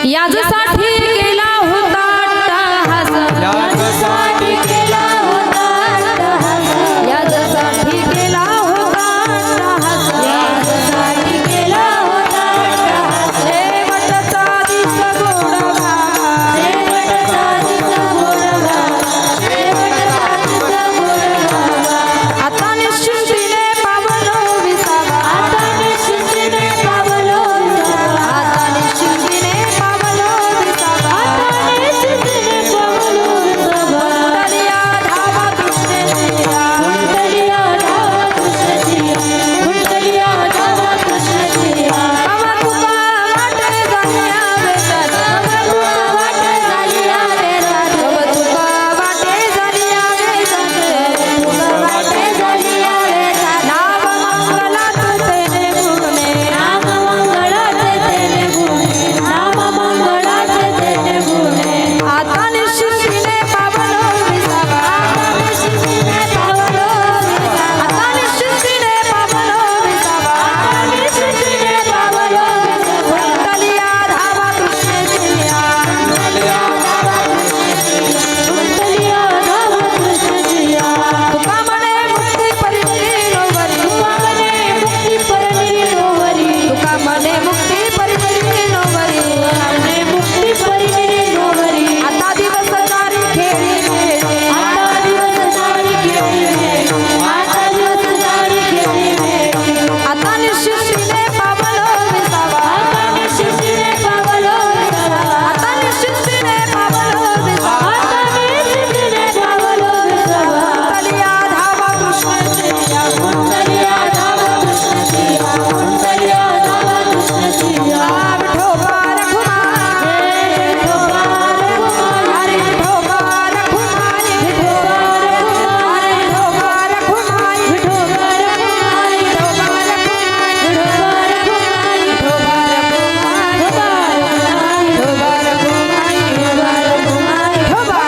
याजसाठी केला होता अट्टहास, याजसाठी केला होता अट्टहास, याजसाठी केला होता अट्टहास, याजसाठी केला होता अट्टहास. शेवटचा दिस गोड बाबा, शेवटचा दिस गोड बाबा, शेवटचा दिस गोड बाबा. आता निश्चिंतीने पावलो विसावा, आता निश्चिंतीने पावलो विसावा, आता निश्चिंतीने पावलो विसावा, आता निश्चिंतीने पावलो विसावा. कुंडलिया धावा कृष्णचिया, कुंडलिया धावा कृष्णचिया, कुंडलिया धावा कृष्णचिया. आवा तुका वाटे झाल्या वेतात, आवा तुका वाटे झाल्या वेतात, आवा तुका वाटे झाल्या वेतात, तुका वाटे झाल्या वेतात. नाम मंगलाचे तेने गुणे, नाम मंगलाचे तेने गुणे, नाम मंगलाचे तेने गुणे. आता निश्चिंतीने पावलो विसावा, आता निश्चिंतीने पावलो विसावा, आता निश्चिंतीने पावलो विसावा, आता निश्चिंतीने पावलो विसावा. कुंडलिया धावा कृष्णचिया, कुंडलिया धावा कृष्णचिया, कुंडलिया धावा कृष्णचिया. तुका म्हणे मुक्ती परिणीनोवरी, तुका म्हणे मुक्ती परिणीनोवरी, तुका म्हणे मुक्ती परिणीनोवरी, तुका म्हणे मुक्ती परिणीनोवरी. आता दिवस चारी खेळी खेळी, आता दिवस चारी खेळी खेळी, आता दिवस चारी खेळी खेळी. आता निश्चिंतीने पावलो विसावा, आता निश्चिंतीने पावलो विसावा, आता निश्चिंतीने पावलो विसावा, आता निश्चिंतीने पावलो विसावा. कुंडलिया धावा कृष्णचिया, कुंडलिया धावा कृष्णचिया, कुंडलिया धावा कृष्णचिया. विठोबा रखुमाई, विठोबा रखुमाई, विठोबा रखुमाई, विठोबा रखुमाई, विठोबा रखुमाई, विठोबा रखुमाई, विठोबा रखुमाई, विठोबा रखुमाई, विठोबा रखुमाई, विठोबा रखुमाई, विठोबा रखुमाई, विठोबा रखुमाई, विठोबा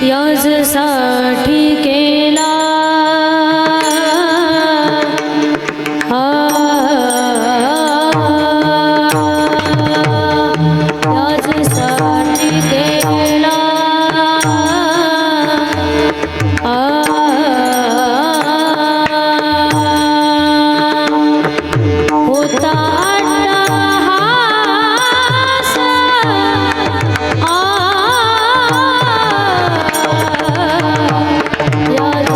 याजसाठी केला याजसाठी केला होता अट्टहास. याजसाठी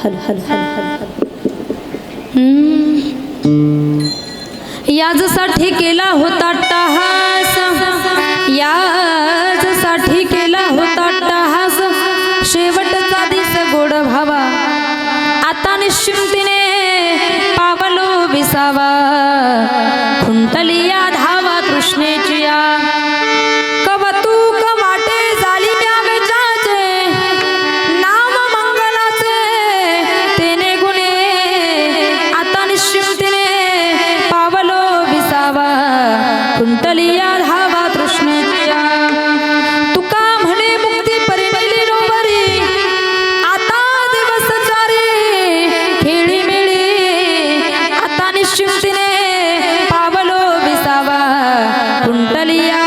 हल हल हल याजसाठी केला होता टहास, याजसाठी केला होता टहास, शेवटचा दिस गोड भावा आता निश्चिंतीने पावलो विसावा, खुंटली या धावा तृष्णेची या, कवतूक वाटे झाली त्या वेचाचे, नाम मंगलाचे तेने गुणे, आता निश्चिंतीने पावलो विसावा, खुंटली या धावा तृष्णेची या, तुका म्हणे मुक्ती परिणिली रोवरी, आता दिवस चारी खेळी मिळी, आता निश्चिंतीने पावलो विसावा, खुंटली या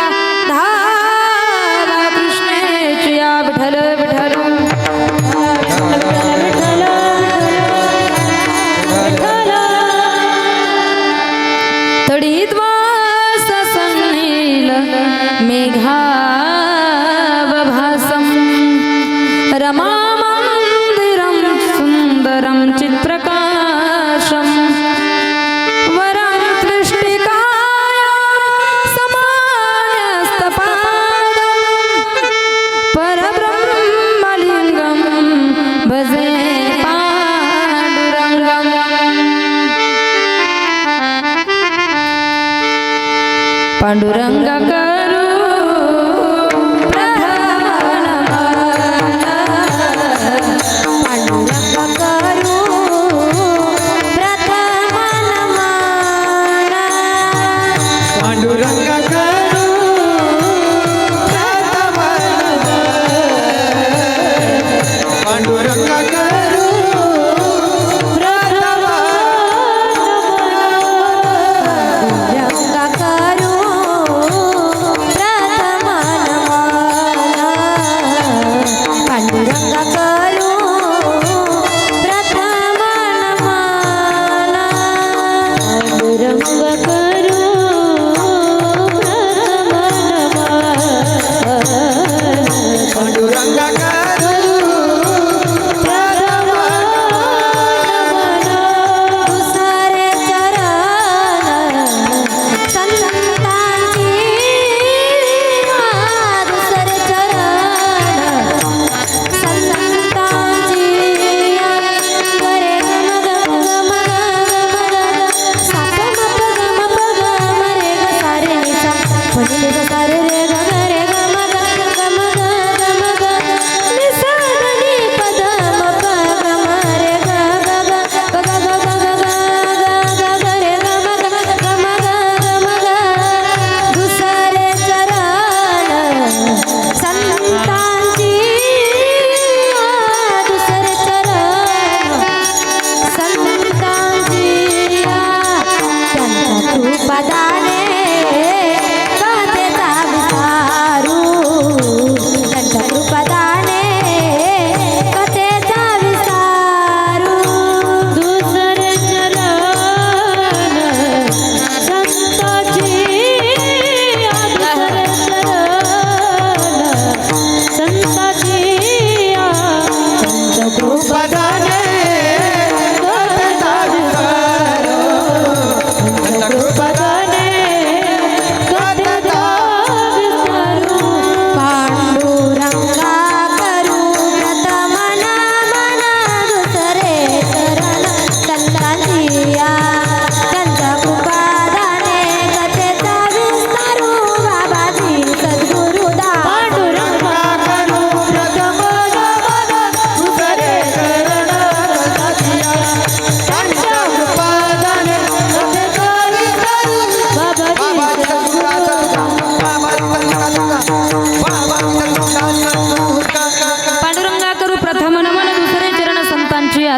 धावा तृष्णेची या, विठ्ठल विठ्ठल विठ्ठल विठ्ठल तडीद्वास सन्नील मेघावभासं, रमा मंदिरं सुंदरं चित्प्रकाशं, वरं दृष्टिकायां समान्यस्तपादं, परब्रह्मलिङ्गं भजे पाण्डुरङ्गं, पांडुरंग करू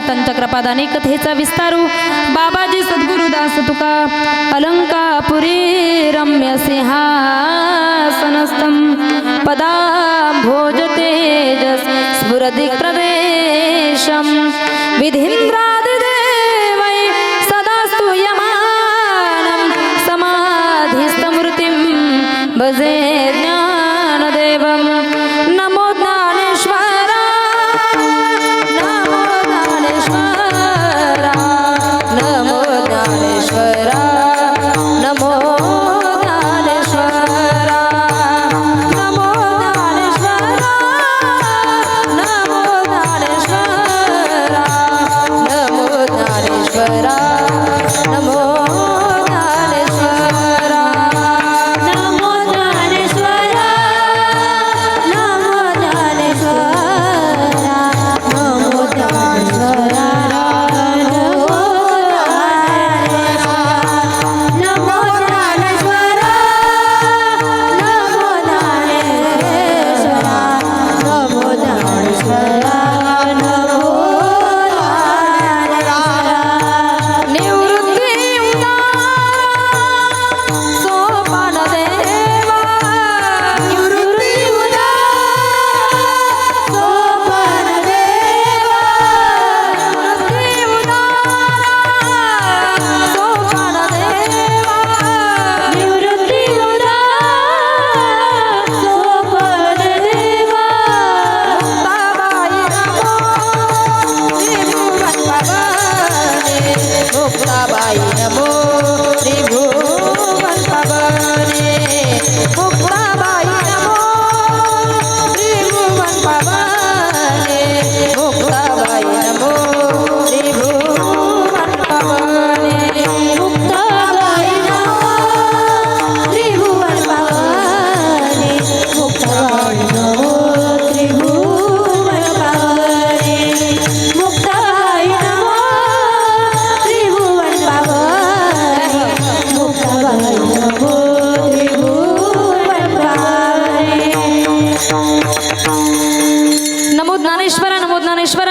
त्यांच्या कृपादाने कथेचा विस्तारू बाबाजी सद्गुरुदास तुका अलंकापुरी रम्य सिंहासनस्थं पदा भोज तेजस स्फुरदि प्रदेशं विधीन्द्रादिदेवै सदा स्तूयमानं समाधिस्थमूर्तिं भजे ज्ञानदेवं नमो ज्ञानेश्वरा नमो ज्ञानेश्वरा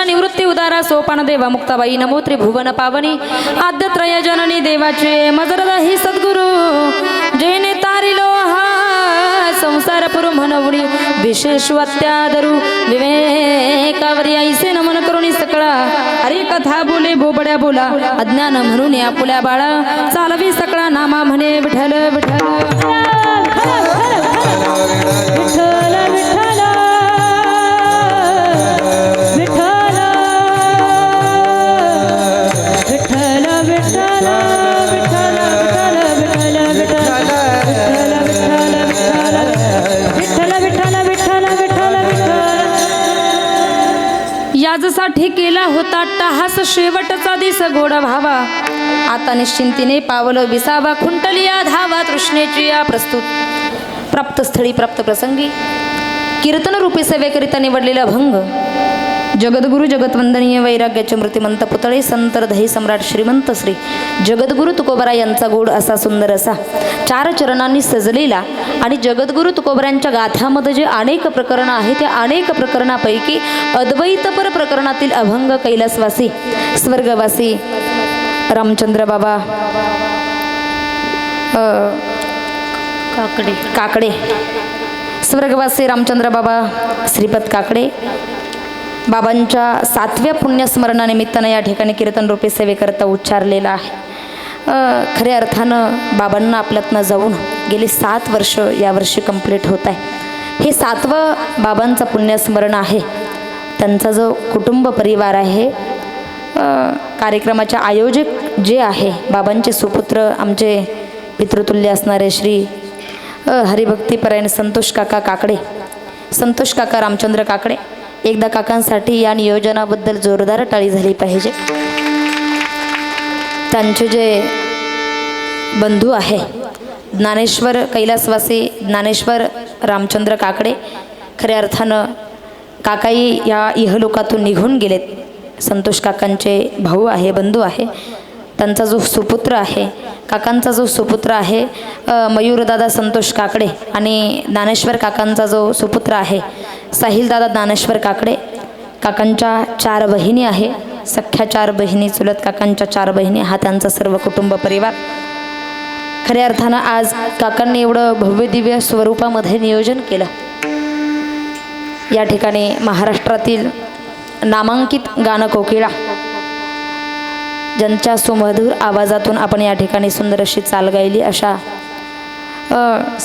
निवृत्ती उदारा सोपान देवा मुक्ताबाई नमो त्रिभुवन पावनी आद्यत्रय जननी देवाचे मजरद ही सद्गुरु जैने तारिलो हा संसार पुरु म्हणवडी विशेष वात्यादरू विवेकावरी ऐसे नमन करुणी सकळा अरे कथा बोले बोबड्या बोला अज्ञान म्हणून आपुल्या बाळा चालवी सकळा नामा म्हणे विठ्ठल विठ्ठल विठ्ठल याजसाठी केला होता टहास शेवटचा दिस गोड भावा आता निश्चिंतीने पावलं विसावा खुंटली या धावा तृष्णेची या प्रस्तुत प्राप्त स्थळी प्राप्त प्रसंगी कीर्तन रूपी सेवेकरिता निवडलेला भंग जगद्गुरु जगतवंदनीय वैराग्याचे मूर्तिमंत पुतळे संतर दही सम्राट श्रीमंत श्री जगद्गुरु तुकोबरा यांचा गोड असा सुंदर असा 4 चरणांनी सजलेला आणि जगद्गुरु तुकोबरांच्या गाथामध्ये जे अनेक प्रकरणं आहेत त्या अनेक प्रकरणापैकी अद्वैतपर प्रकरणातील अभंग कैलासवासी स्वर्गवासी रामचंद्र बाबा काकडे स्वर्गवासी रामचंद्र बाबा श्रीपद काकडे बाबांच्या 7व्या पुण्यस्मरणानिमित्तानं या ठिकाणी कीर्तन रूपी सेवेकरता उच्चारलेला आहे खऱ्या अर्थानं बाबांना आपल्यातनं जाऊन गेली 7 वर्ष यावर्षी कंप्लीट होत आहे हे 7वं बाबांचं पुण्यस्मरण आहे त्यांचा जो कुटुंब परिवार आहे कार्यक्रमाचे आयोजक जे आहे बाबांचे सुपुत्र आमचे पितृतुल्य असणारे श्री हरिभक्तीपरायण संतोष काका रामचंद्र काकडे एकदा काकांसाठी या नियोजनाबद्दल जोरदार टाळी झाली पाहिजे त्यांचे जे बंधू आहे ज्ञानेश्वर कैलासवासी ज्ञानेश्वर रामचंद्र काकडे खऱ्या अर्थानं काकाई या इहलोकातून निघून गेलेत संतोष काकांचे भाऊ आहे बंधू आहे त्यांचा जो सुपुत्र आहे काकांचा जो सुपुत्र आहे मयूरदादा संतोष काकडे आणि ज्ञानेश्वर काकांचा जो सुपुत्र आहे साहिलदादा ज्ञानेश्वर काकडे काकांच्या 4 बहिणी आहे सख्या 4 बहिणी चुलत काकांच्या 4 बहिणी हा त्यांचा सर्व कुटुंब परिवार खऱ्या अर्थानं आज काकांनी एवढं भव्य दिव्य स्वरूपामध्ये नियोजन केलं या ठिकाणी महाराष्ट्रातील नामांकित गानकोकिळा ज्यांच्या सुमधुर आवाजातून आपण या ठिकाणी सुंदर अशी चाल गायली अशा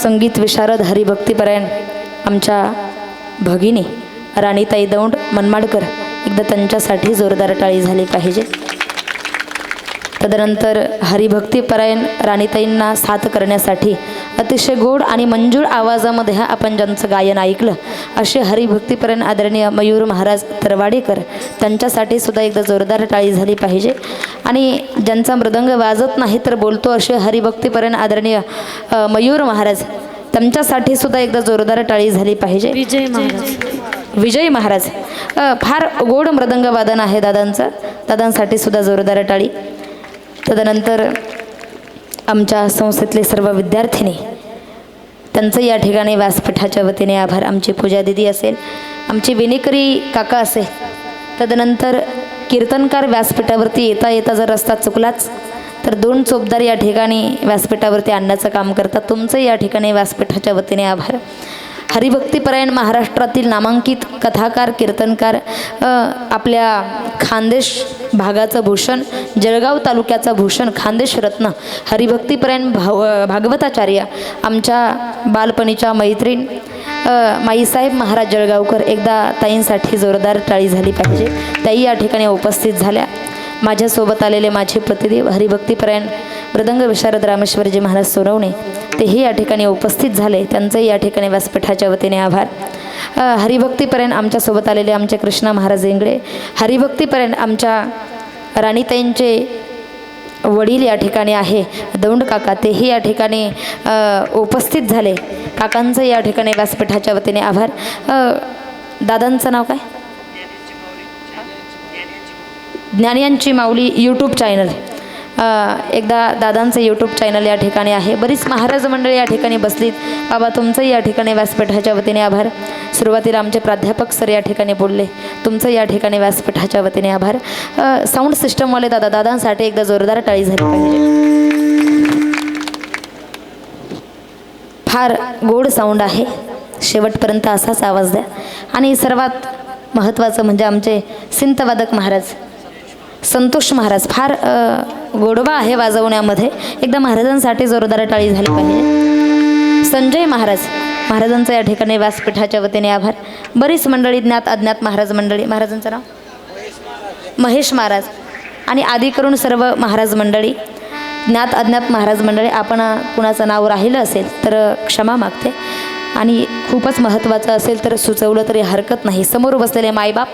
संगीत विशारद हरिभक्तीपरायण आमच्या भगिनी राणीताई दौंड मनमाडकर एकदा त्यांच्यासाठी जोरदार टाळी झाली पाहिजे तदनंतर हरिभक्तीपरायण राणीताईंना साथ करण्यासाठी अतिशय गोड आणि मंजूळ आवाजामध्ये आपण ज्यांचं गायन ऐकलं असे हरिभक्तीपरायण आदरणीय मयूर महाराज तरवाडेकर त्यांच्यासाठी सुद्धा एकदा जोरदार टाळी झाली पाहिजे आणि ज्यांचा मृदंग वाजत नाही तर बोलतो असे हरिभक्तीपरायण आदरणीय मयूर महाराज त्यांच्यासाठी सुद्धा एकदा जोरदार टाळी झाली पाहिजे विजय महाराज. फार गोड मृदंग वादन आहे दादांचं. दादांसाठी सुद्धा जोरदार टाळी. तदनंतर आमच्या संस्थेतले सर्व विद्यार्थिनी, त्यांचं या ठिकाणी व्यासपीठाच्या वतीने आभार. आमची पूजा दिदी असेल, आमची विनेकरी काका असेल, तदनंतर कीर्तनकार व्यासपीठावरती येता येता जर रस्ता चुकलाच तर 2 चोपदार या ठिकाणी व्यासपीठावरती आणण्याचं काम करतात. तुमचं या ठिकाणी व्यासपीठाच्या वतीने आभार. हरिभक्तीपरायण महाराष्ट्रातील नामांकित कथाकार कीर्तनकार, आपल्या खानदेश भागाचं भूषण, जळगाव तालुक्याचा भूषण, खानदेश रत्न हरिभक्तीपरायण भागवताचार्य, आमच्या बालपणीच्या मैत्रीण माईसाहेब महाराज जळगावकर. एकदा ताईंसाठी जोरदार टाळी झाली पाहिजे. ताई या ठिकाणी उपस्थित झाल्या. माझ्यासोबत आलेले माझे प्रतिदेव हरिभक्तीपरायण मृदंग विशारद रामेश्वरजी महाराज सोनवणे, तेही या ठिकाणी उपस्थित झाले. त्यांचंही या ठिकाणी व्यासपीठाच्या वतीने आभार. हरिभक्तीपरायण आमच्यासोबत आलेले आमचे कृष्णा महाराज इंगळे, हरिभक्तीपरायण आमच्या राणीताईंचे वडील या ठिकाणी आहे दौंड काका, तेही या ठिकाणी उपस्थित झाले. काकांचं या ठिकाणी व्यासपीठाच्या वतीने आभार. दादांचं नाव काय? ज्ञानियांची माऊली यूट्यूब चॅनल. एकदा दादांचं यूट्यूब चॅनल या ठिकाणी आहे. बरीच महाराज मंडळी या ठिकाणी बसलीत. बाबा तुमचं या ठिकाणी व्यासपीठाच्या वतीने आभार. सुरुवातीला आमचे प्राध्यापक सर या ठिकाणी बोलले, तुमचं या ठिकाणी व्यासपीठाच्या वतीने आभार. साऊंड सिस्टमवाले दादांसाठी एकदा जोरदार टाळी झाली पाहिजे. फार गोड साऊंड आहे, शेवटपर्यंत असाच आवाज द्या. आणि सर्वात महत्त्वाचं म्हणजे आमचे सिंतवादक महाराज संतोष महाराज, फार गोडवा आहे वाजवण्यामध्ये. एकदा महाराजांसाठी जोरदार टाळी झाली पाहिजे. संजय महाराजांचं या ठिकाणी व्यासपीठाच्या वतीने आभार. बरीच मंडळी, ज्ञात अज्ञात महाराज मंडळी. महाराजांचं नाव महेश महाराज आणि आदी करून सर्व महाराज मंडळी, ज्ञात अज्ञात महाराज मंडळी. आपण कुणाचं नाव राहिलं असेल तर क्षमा मागते. आणि खूपच महत्त्वाचं असेल तर सुचवलं तरी हरकत नाही. समोर बसलेले मायबाप,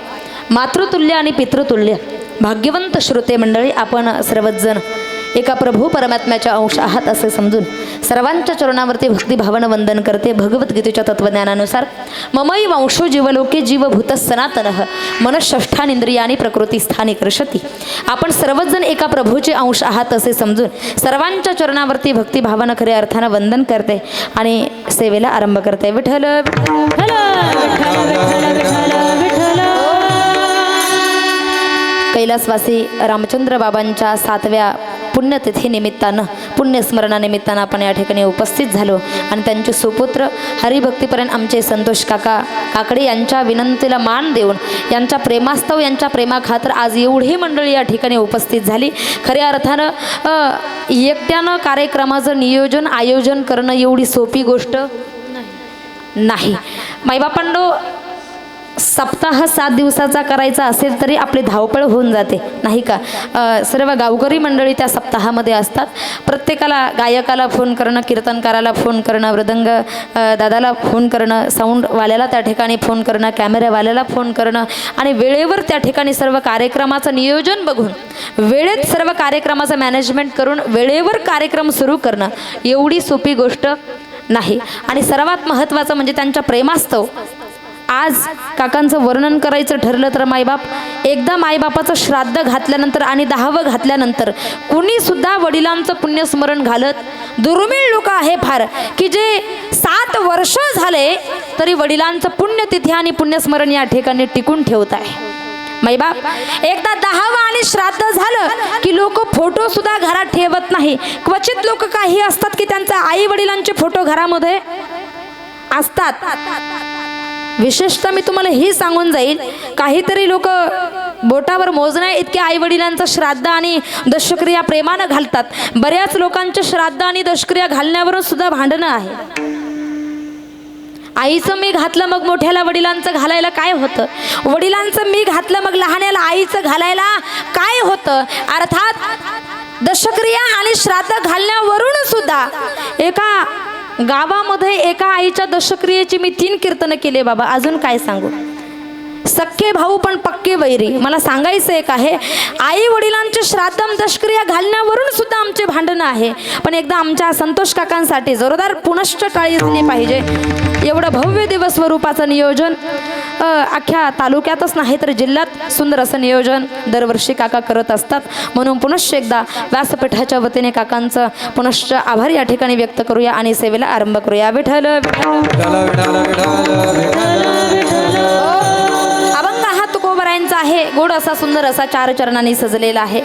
मातृतुल्य आणि पितृतुल्य भाग्यवंत श्रोते मंडळी, आपण सर्वच जण एका प्रभू परमात्म्याच्या अंश आहात असे समजून सर्वांच्या चरणावरती भक्तिभावानं वंदन करते. भगवद्गीतेच्या तत्वज्ञानानुसार ममई वंशो जीवलोके जीवभूत सनातनः मनःषष्ठानिंद्रियानी प्रकृतीस्थानी कर्षती. आपण सर्वच जण एका प्रभूचे अंश आहात असे समजून सर्वांच्या चरणावरती भक्तिभावानं खऱ्या अर्थानं वंदन करते आणि सेवेला आरंभ करते. विठ्ठल विठ्ठल विठ्ठल विठ्ठल विठ्ठल. कैलासवासी रामचंद्र बाबांच्या 7व्या पुण्यतिथीनिमित्तानं, पुण्यस्मरणानिमित्तानं आपण या ठिकाणी उपस्थित झालो आणि त्यांचे सुपुत्र हरिभक्तीपर्यंत आमचे संतोष काकडे यांच्या विनंतीला मान देऊन, यांच्या प्रेमास्तव, यांच्या प्रेमाखातर आज एवढी मंडळी या ठिकाणी उपस्थित झाली. खऱ्या अर्थानं एकट्यानं कार्यक्रमाचं नियोजन आयोजन करणं एवढी सोपी गोष्ट नाही. माईबापांनो, सप्ताह 7 दिवसाचा करायचा असेल तरी आपली धावपळ होऊन जाते, नाही का? सर्व गावकरी मंडळी त्या सप्ताहामध्ये असतात. प्रत्येकाला, गायकाला फोन करणं, कीर्तनकाराला फोन करणं, मृदंग दादाला फोन करणं, साऊंडवाल्याला त्या ठिकाणी फोन करणं, कॅमेरावाल्याला फोन करणं आणि वेळेवर त्या ठिकाणी सर्व कार्यक्रमाचं नियोजन बघून, वेळेत सर्व कार्यक्रमाचं मॅनेजमेंट करून वेळेवर कार्यक्रम सुरू करणं एवढी सोपी गोष्ट नाही. आणि सर्वात महत्त्वाचं म्हणजे त्यांच्या प्रेमास्तव आज काकांचं वर्णन करायचं ठरलं तर मायबाप, एकदा मायबापाचं श्राद्ध घातल्यानंतर आणि 10वं घातल्यानंतर कुणीसुद्धा वडिलांचं पुण्यस्मरण घालत, दुर्मिळ लोक आहे फार की जे 7 वर्ष झाले तरी वडिलांचं पुण्यतिथी आणि पुण्यस्मरण या ठिकाणी टिकून ठेवत आहे. मायबाप, एकदा 10वं आणि श्राद्ध झालं की लोक फोटो सुद्धा घरात ठेवत नाही. क्वचित लोक काही असतात की त्यांच्या आई वडिलांचे फोटो घरामध्ये असतात. विशेषतः मी तुम्हाला ही सांगून जाईल, काहीतरी लोक बोटावर मोजण्या इतके आई वडिलांचं श्राद्ध आणि दशक्रिया प्रेमानं घालतात. बऱ्याच लोकांचे श्राद्ध आणि दशक्रिया घालण्यावरून सुद्धा भांडणं आहे. आईचं मी घातलं मग मोठ्याला वडिलांचं घालायला काय होतं, वडिलांचं मी घातलं मग लहान्याला आईचं घालायला काय होतं. अर्थात दशक्रिया आणि श्राद्ध घालण्यावरून सुद्धा एका गावामध्ये एका आईच्या दशक्रियेची मी 3 कीर्तनं केले बाबा. अजून काय सांगू, सख्खे भाऊ पण पक्के वैरी. मला सांगायचं एक आहे, आई वडिलांचे श्राद्धम दशक्रिया घालण्यावरून सुद्धा आमचे भांडणं आहे. पण एकदा आमच्या संतोष काकांसाठी जोरदार पुनश्च टाळी झाली पाहिजे. एवढं भव्य दिवस स्वरूपाचं नियोजन अख्ख्या तालुक्यातच नाही तर जिल्ह्यात सुंदर असं नियोजन दरवर्षी काका करत असतात. म्हणून पुनश्च एकदा व्यासपीठाच्या वतीने काकांचं पुनश्च आभार या ठिकाणी व्यक्त करूया आणि सेवेला आरंभ करूया. विठ्ठल अभंग हा तुकोबरायांचा आहे. गोड असा सुंदर असा 4 चरणांनी सजलेला आहे.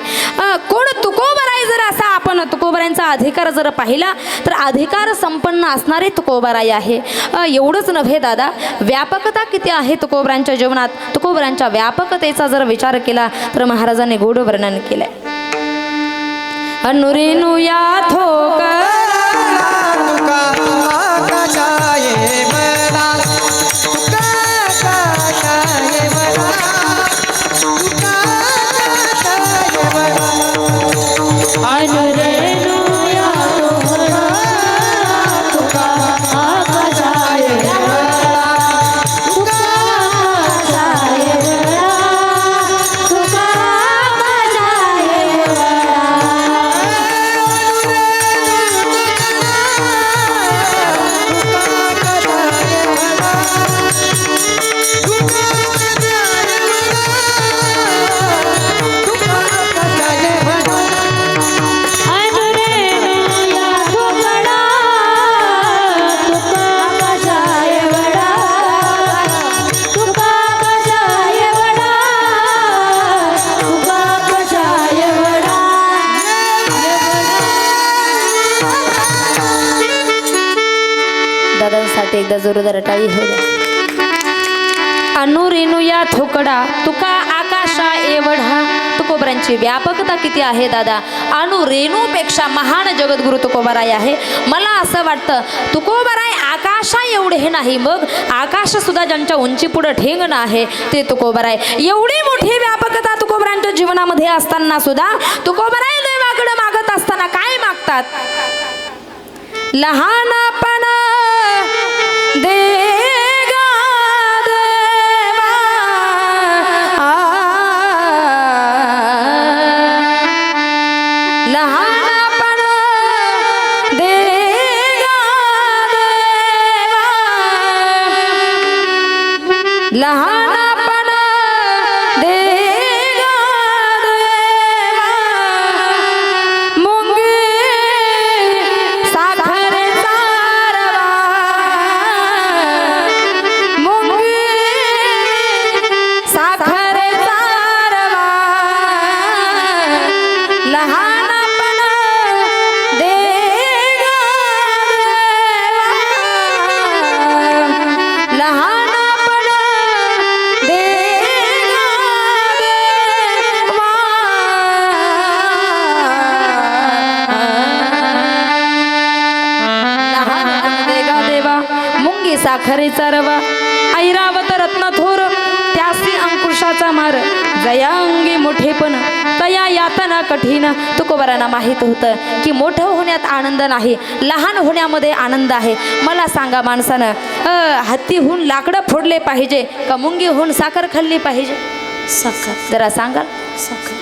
कोण तुकोबराय जर असा आपण तुकोबरायांचा अधिकार जर पाहिला तर अधिकार संपन्न असणारे तुकोबराय आहे. एवढंच नव्हे दादा, व्यापकता किती आहे तुकोबरायांच्या जीवनात. तुकोबरायांच्या व्यापकतेचा जर विचार केला तर महाराजांनी गोड वर्णन केलंय. अनुरेनु या दादांसाठी एकदा जोरदार टाळी होऊ द्या. अनुरेनु या थोकडा तुका आकाशा एवढा. तुकोबरांची व्यापकता किती आहे दादा. अनुरेणूपेक्षा महान जगद्गुरु तुकोबराय आहे. मला असं वाटतं तुकोबराय आकाशा एवढे हे नाही, मग आकाश सुद्धा ज्यांच्या उंची पुढे ठेंगणं आहे ते तुकोबराय. एवढी मोठी व्यापकता तुकोबरांच्या जीवनामध्ये असताना सुद्धा तुकोबराय देवाकडे मागत असताना काय मागतात. लहानपण देगा देवा लहानपण देगा देवा लहानपण देगा देवा मुंगी साखरेचा रवा मुंगी साखरेचा रवा लहानपण देगा देवा लहानपण देगा देवा देवा मुंगी साखरेचा रवा ऐरावत रत्न थोर त्यासी अंकुशाचा मार जया अंगी मोठेपण तया यातना कठीण. तुकोबरांना माहीत होतं की मोठं होण्यात आनंद नाही, लहान होण्यामध्ये आनंद आहे. मला सांगा माणसानं हत्तीहून लाकडं फोडले पाहिजे का मुंगीहून साखर खाल्ली पाहिजे. साखर जरा सांगाल. साखर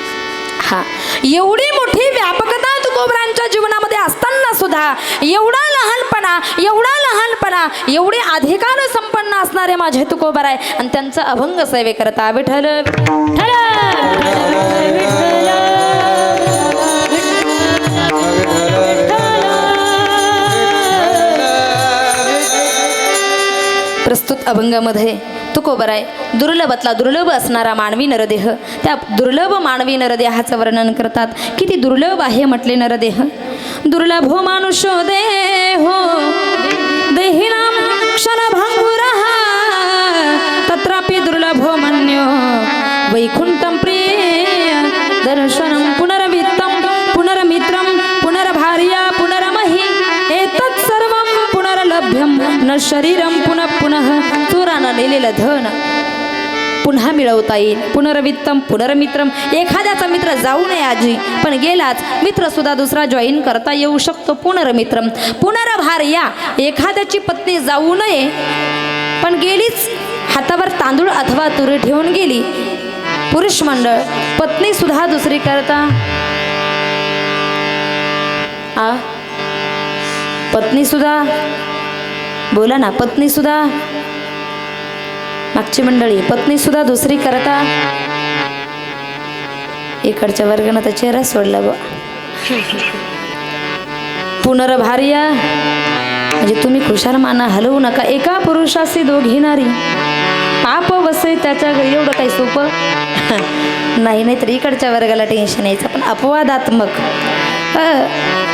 हा एवढी मोठी व्यापकता तुकोबरांच्या जीवनामध्ये असताना सुद्धा एवढा लहानपणा एवढे अधिकार संपन्न असणारे माझे तुकोबराय आणि त्यांचं अभंग सेवे करता. विठ्ठल विठ्ठल प्रस्तुत अभंगामध्ये तुकोबराय दुर्लभातला दुर्लभ असणारा मानवी नरदेह, त्या दुर्लभ मानवी नरदेहाचं वर्णन करतात. किती दुर्लभ आहे म्हटले नरदेह. दुर्लभो मानुषो देहो देहिनाम क्षणभंगुरः तत्रापि दुर्लभो मन्यो वैकुंठं प्रिय दर्शनं पुनर्वित्तं पुनर्मित्रं पुनर्भार्या पुनर्मही एतत् सर्वं पुनर्लभ्यं न शरीरं पुनः पुनः चोरानं नेलेलं धन पुन्हा मिळवता येईल. पुनर्वित्तम पुनर्मित्रम. एखाद्याचा मित्र जाऊ नये आजी पण गेलाच मित्र सुद्धा दुसरा जॉईन करता येऊ शकतो. पुनर्मित्रम पुनर्भार्या. एखाद्याची पत्नी जाऊ नये पण गेलीच, हातावर तांदूळ अथवा तुरी ठेवून गेली. पुरुष मंडळ पत्नी सुद्धा दुसरी करता आ पत्नी सुद्धा बोला ना, पत्नी सुद्धा मागची मंडळी, पत्नी सुद्धा दुसरी करता. इकडच्या वर्गानं तर चेहरा सोडला बा. पुनर्भार्या म्हणजे तुम्ही खुशाल माना, हलवू नका. एका पुरुषाशी दोघी नारी, पाप वसे त्याच्या घरी. एवढं काही सोपं नाही. नाही तर इकडच्या वर्गाला टेन्शन यायचं. पण अपवादात्मक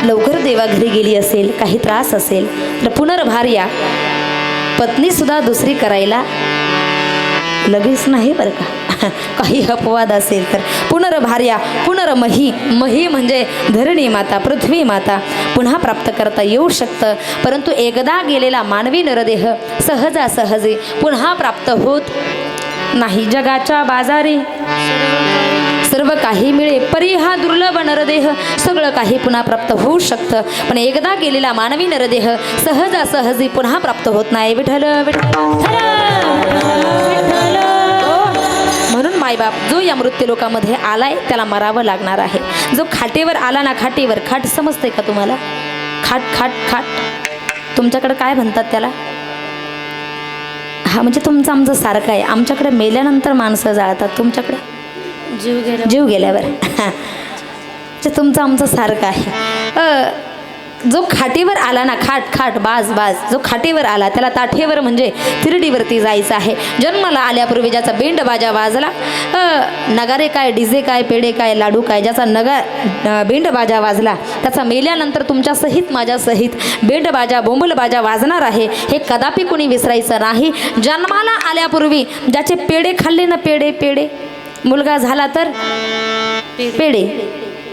लवकर देवाघरी गेली असेल, काही त्रास असेल तर पुनर्भार्या पत्नी सुद्धा दुसरी करायला लगेच नाही बरं का. काही अपवाद असेल तर पुनर्भार्या पुनर्मही, मही म्हणजे धरणी माता, पृथ्वी माता पुन्हा प्राप्त करता येऊ शकतं. परंतु एकदा गेलेला मानवी नरदेह सहजासहजी पुन्हा प्राप्त होत नाही. जगाच्या बाजारी सर्व काही मिळे, परी हा दुर्लभ नरदेह सगळं काही पुन्हा प्राप्त होऊ शकतं. पण एकदा गेलेला मानवी नरदेह सहजासहजी पुन्हा प्राप्त होत नाही. विठ्ठल विठ्ठल. म्हणून मायबाप जो या मृत्यूलोकामध्ये आलाय त्याला मरावं लागणार आहे. जो खाटेवर आला ना, खाटेवर, खाट समजते का तुम्हाला? खाट खाट खाट तुमच्याकडे काय म्हणतात त्याला? हा म्हणजे तुमचं आमचं सारखं आहे. आमच्याकडे मेल्यानंतर माणसं जाळतात, तुमच्याकडे जीव गेल्यावर. तुमचं आमचं सारखं आहे. जो खाटीवर आला ना, खाट खाट बाज बाज, जो खाटीवर आला त्याला ताठेवर म्हणजे तिरडीवरती जायचं आहे. जन्माला आल्यापूर्वी ज्याचा बेंड बाजा वाजला, नगारे काय, डीजे काय, पेढे काय, लाडू काय, ज्याचा बेंड बाजा वाजला त्याचा मेल्यानंतर तुमच्या सहित माझ्या सहित बेंड बाजा बोंबल बाजा वाजणार आहे. हे कदापि कोणी विसरायचं नाही. जन्माला आल्यापूर्वी ज्याचे पेढे खाल्ले ना, पेढे पेढे, मुलगा झाला तर पेढे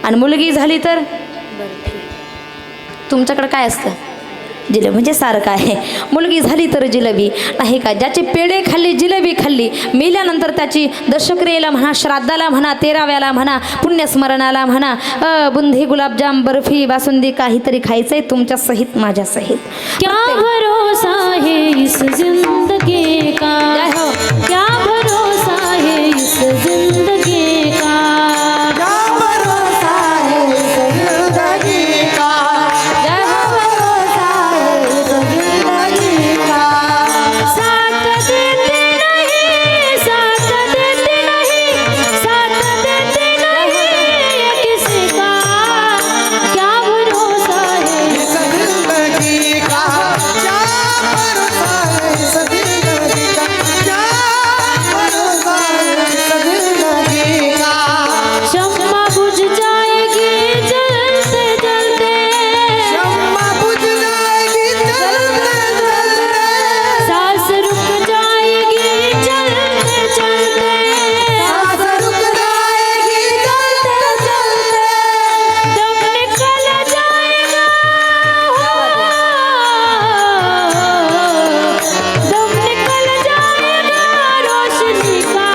आणि मुलगी झाली तर तुमच्याकडे काय असतं? जिलेबी. म्हणजे सारखं आहे. मुलगी झाली तर जिलेबी नाही का. ज्याचे पेढे खाल्ली, जिलेबी खाल्ली, मेल्यानंतर त्याची दशक्रियेला म्हणा, श्राद्धाला म्हणा, 13व्याला म्हणा, पुण्यस्मरणाला म्हणा, बुंदी, गुलाबजाम, बर्फी, बासुंदी काहीतरी खायचंय तुमच्या सहित माझ्या सहित. क्या भरोसा है इस जिंदगी का, क्या भरोसा है इस जिंदगी का, क्या भरोसा है इस जिंदगी का, क्या भरोसा है इस जिंदगी का. साथ देते नहीं, साथ देते नहीं, साथ देते नहीं किसी का, क्या भरोसा है इस जिंदगी का, क्या भरोसा है इस जिंदगी का, क्या भरोसा है इस जिंदगी का. शम्मा बुझ जाएगी जलते जलते, शम्मा बुझ जाएगी जलते जलते, सांस रुक जाएगी चलते चलते, सांस रुक जाएगी जलते जलते, दम निकल जाएगा, दम निकल जाएगा रोशनी का,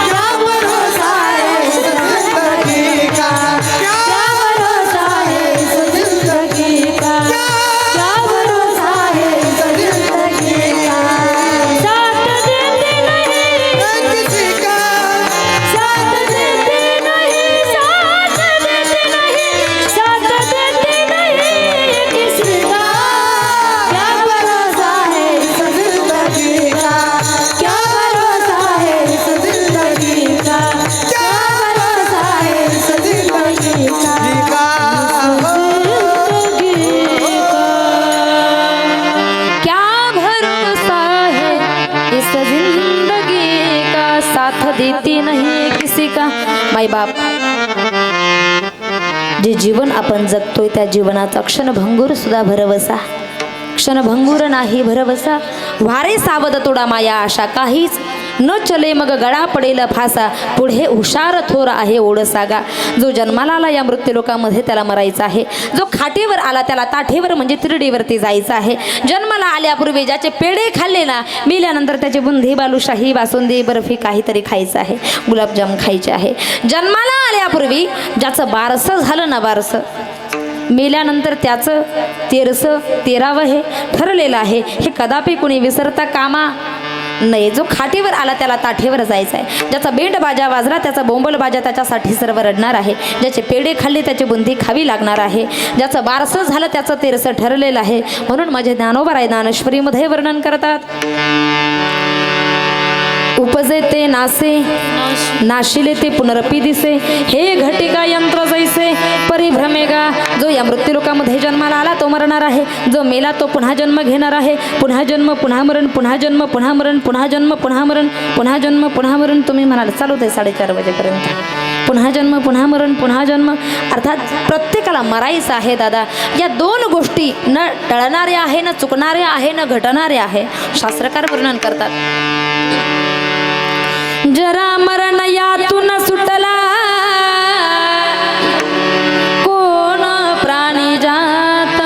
क्या भरोसा है इस जिंदगी का, क्या भरोसा है इस जिंदगी का, क्या भरोसा है इस जिंदगी का. साथ देते नहीं, किसी का साथ देते नहीं, साथ देते नहीं, साथ देते नहीं किसी का, क्या भरोसा है इस जिंदगी का, क्या भरोसा है इस जिंदगी का, क्या भरोसा है इस जिंदगी का. क्या भरोसा है इस जिंदगी का, साथ देती नहीं किसी का. माय बाप, जे जीवन आपण जगतोय त्या जीवनाचा क्षणभंगूर सुद्धा भरवसा, क्षणभंगूर नाही भरवसा. वारे सावध तोडा माया आशा, काहीच न चले मग गळा पडेल फासा, पुढे हुशार थोर आहे ओढसागा. जो जन्माला आला या मृत्यूलोकामध्ये त्याला मरायचं आहे. जो खाटेवर आला त्याला ताठेवर म्हणजे तिरडीवरती जायचं आहे. जन्माला आल्यापूर्वी ज्याचे पेढे खाल्ले ना, मेल्यानंतर त्याची बुंदी, बालुशाही, बासुंदी, बर्फी काहीतरी खायचं आहे, गुलाबजाम खायचे आहे. जन्माला आल्यापूर्वी ज्याचं बारसं झालं ना, बारसं मेल्यानंतर त्याचं 13व हे ठरलेलं आहे. हे कदापि कोणी विसरता कामा नाही, जो खाटीवर आला त्याला ताठीवर जायचं आहे. ज्याचा बेंड बाजा वाजला त्याचा बोंबल बाजा त्याच्यासाठी सर्व रडणार आहे. ज्याचे पेढे खाल्ले त्याची बुंदी खावी लागणार आहे. ज्याचं बारसं झालं त्याचं तेरसं ठरलेलं आहे. म्हणून माझे ज्ञानोबा राय ज्ञानेश्वरीमध्ये वर्णन करतात. उपजे ते नासे नाशिले ते पुनरपी दिसे, हे घटिका यंत्र जैसे परिभ्रमेगा. जो या मृत्यूलोकामध्ये जन्माला आला तो मरणार आहे. जो मेला तो पुन्हा जन्म घेणार आहे. पुन्हा जन्म पुन्हा मरण, पुन्हा जन्म पुन्हा मरण, पुन्हा जन्म पुन्हा मरण, पुन्हा जन्म पुन्हा मरण. तुम्ही म्हणाल चालू ते 4:30 वाजेपर्यंत. पुन्हा जन्म पुन्हा मरण, पुन्हा जन्म. अर्थात प्रत्येकाला मरायचं आहे दादा. या दोन गोष्टी न टळणाऱ्या आहे, न चुकणाऱ्या आहे, न घटणाऱ्या आहे. शास्त्रकार वर्णन करतात. जरा मरण यातून सुटला कोण प्राणी जात.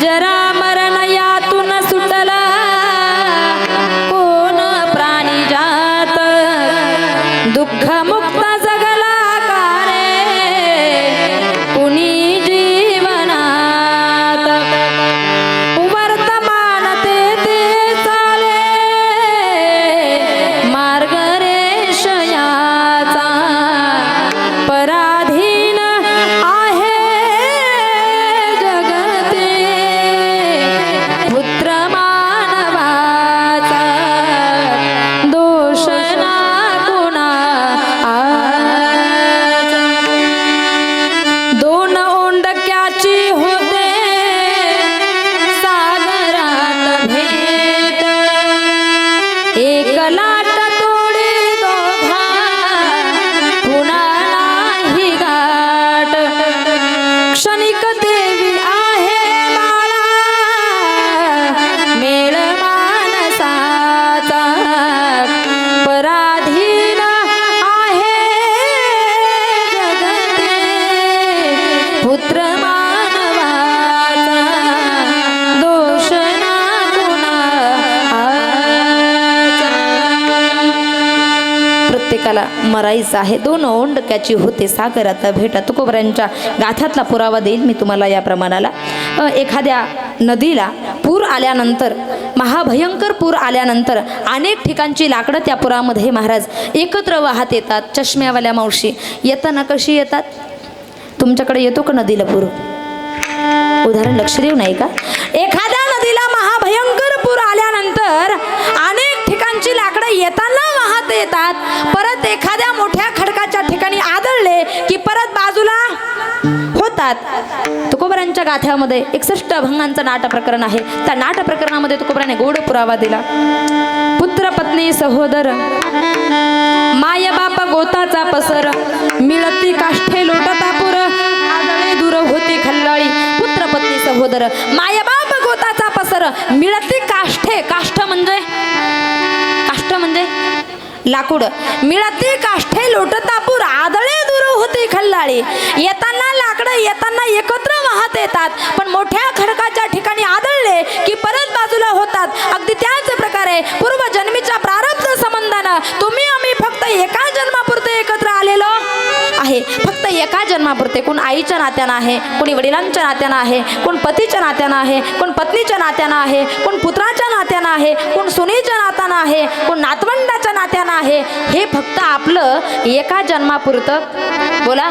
जरा मरण यातून सुटला कोण प्राणी जात. दुःख मुक्त जगला कारे कुणी जीवनात. वर्तमान ते चाले मार्ग रेषयाचा. पराधीन आहे जगते पुत्र मानवाचा. दोष ना कुणाचा. दोन ओंडक्याची होते सागरात भेट. एक लाट तोडी दोघा पुन्हा नाही गाठ. क्षणिक देवी आहे बाळा मेळ मानसाचा. पराधीन आहे जगते पुत्र मानवाचा. दोष ना कुणाचा. प्रत्येकाला मरायचं आहे. दोन ओंडक्याची होते सागरात भेट. तुकोबऱ्यांच्या गाथ्यातला पुरावा देईल मी तुम्हाला या प्रमाणाला. एखाद्या नदीला पूर आल्यानंतर, महाभयंकर पूर आल्यानंतर अनेक ठिकाणची लाकडं त्या पुरामध्ये महाराज एकत्र वाहत येतात. चष्म्यावाल्या मावशी येताना कशी येतात? तुमच्याकडे येतो का नदीला पूर? उदाहरण लक्ष देऊ नाही का? एखाद्या नदीला महाभयंकर पूर आल्यानंतर अनेक ठिकाणची लाकडं येताना वाहत येतात. परत एखाद्या मोठ्या खडकाच्या ठिकाणी आदळले की परत बाजूला होतात. तुकोबऱ्यांच्या गाथ्यामध्ये 61 अभंगांचं नाट प्रकरण आहे. त्या नाट प्रकरणामध्ये तुकोबऱ्याने गोड पुरावा दिला. पुत्र पत्नी सहोदर माय बाप गोताचा पसर. मिळती काष्ठे लोटता पुर, आदळे दूर होती खल्लाळी. पुत्र पत्नी सहोदर माय बाप गोताचा पसर. मिळती काष्ठे, काष्ठ म्हणजे लाकूड. मिळती काष्ठे लोटतापूर, आदळे दूर होती खल्लाळी. येताना लाकडं येताना एकत्र वाहत येतात, पण मोठ्या खडकाच्या ठिकाणी आदळले की परत बाजूला होतात. अगदी त्याच प्रकारे पूर्वजन्मीच्या प्रारब्ध संबंधानं तुम्ही आम्ही फक्त एका जन्मापुरते एकत्र आलेलो आहे. फक्त एका जन्मापुरते. कोण आईच्या नात्यानं आहे, कोणी वडिलांच्या नात्यानं आहे, कोण पतीच्या नात्यानं आहे, कोण पत्नीच्या नात्यानं आहे, कोण पुत्राच्या नात्यानं आहे, कोण सुनेच्या नात्यानं आहे, कोण नातवंडाच्या नात्यानं आहे. हे फक्त आपलं एका जन्मापुरतं, बोला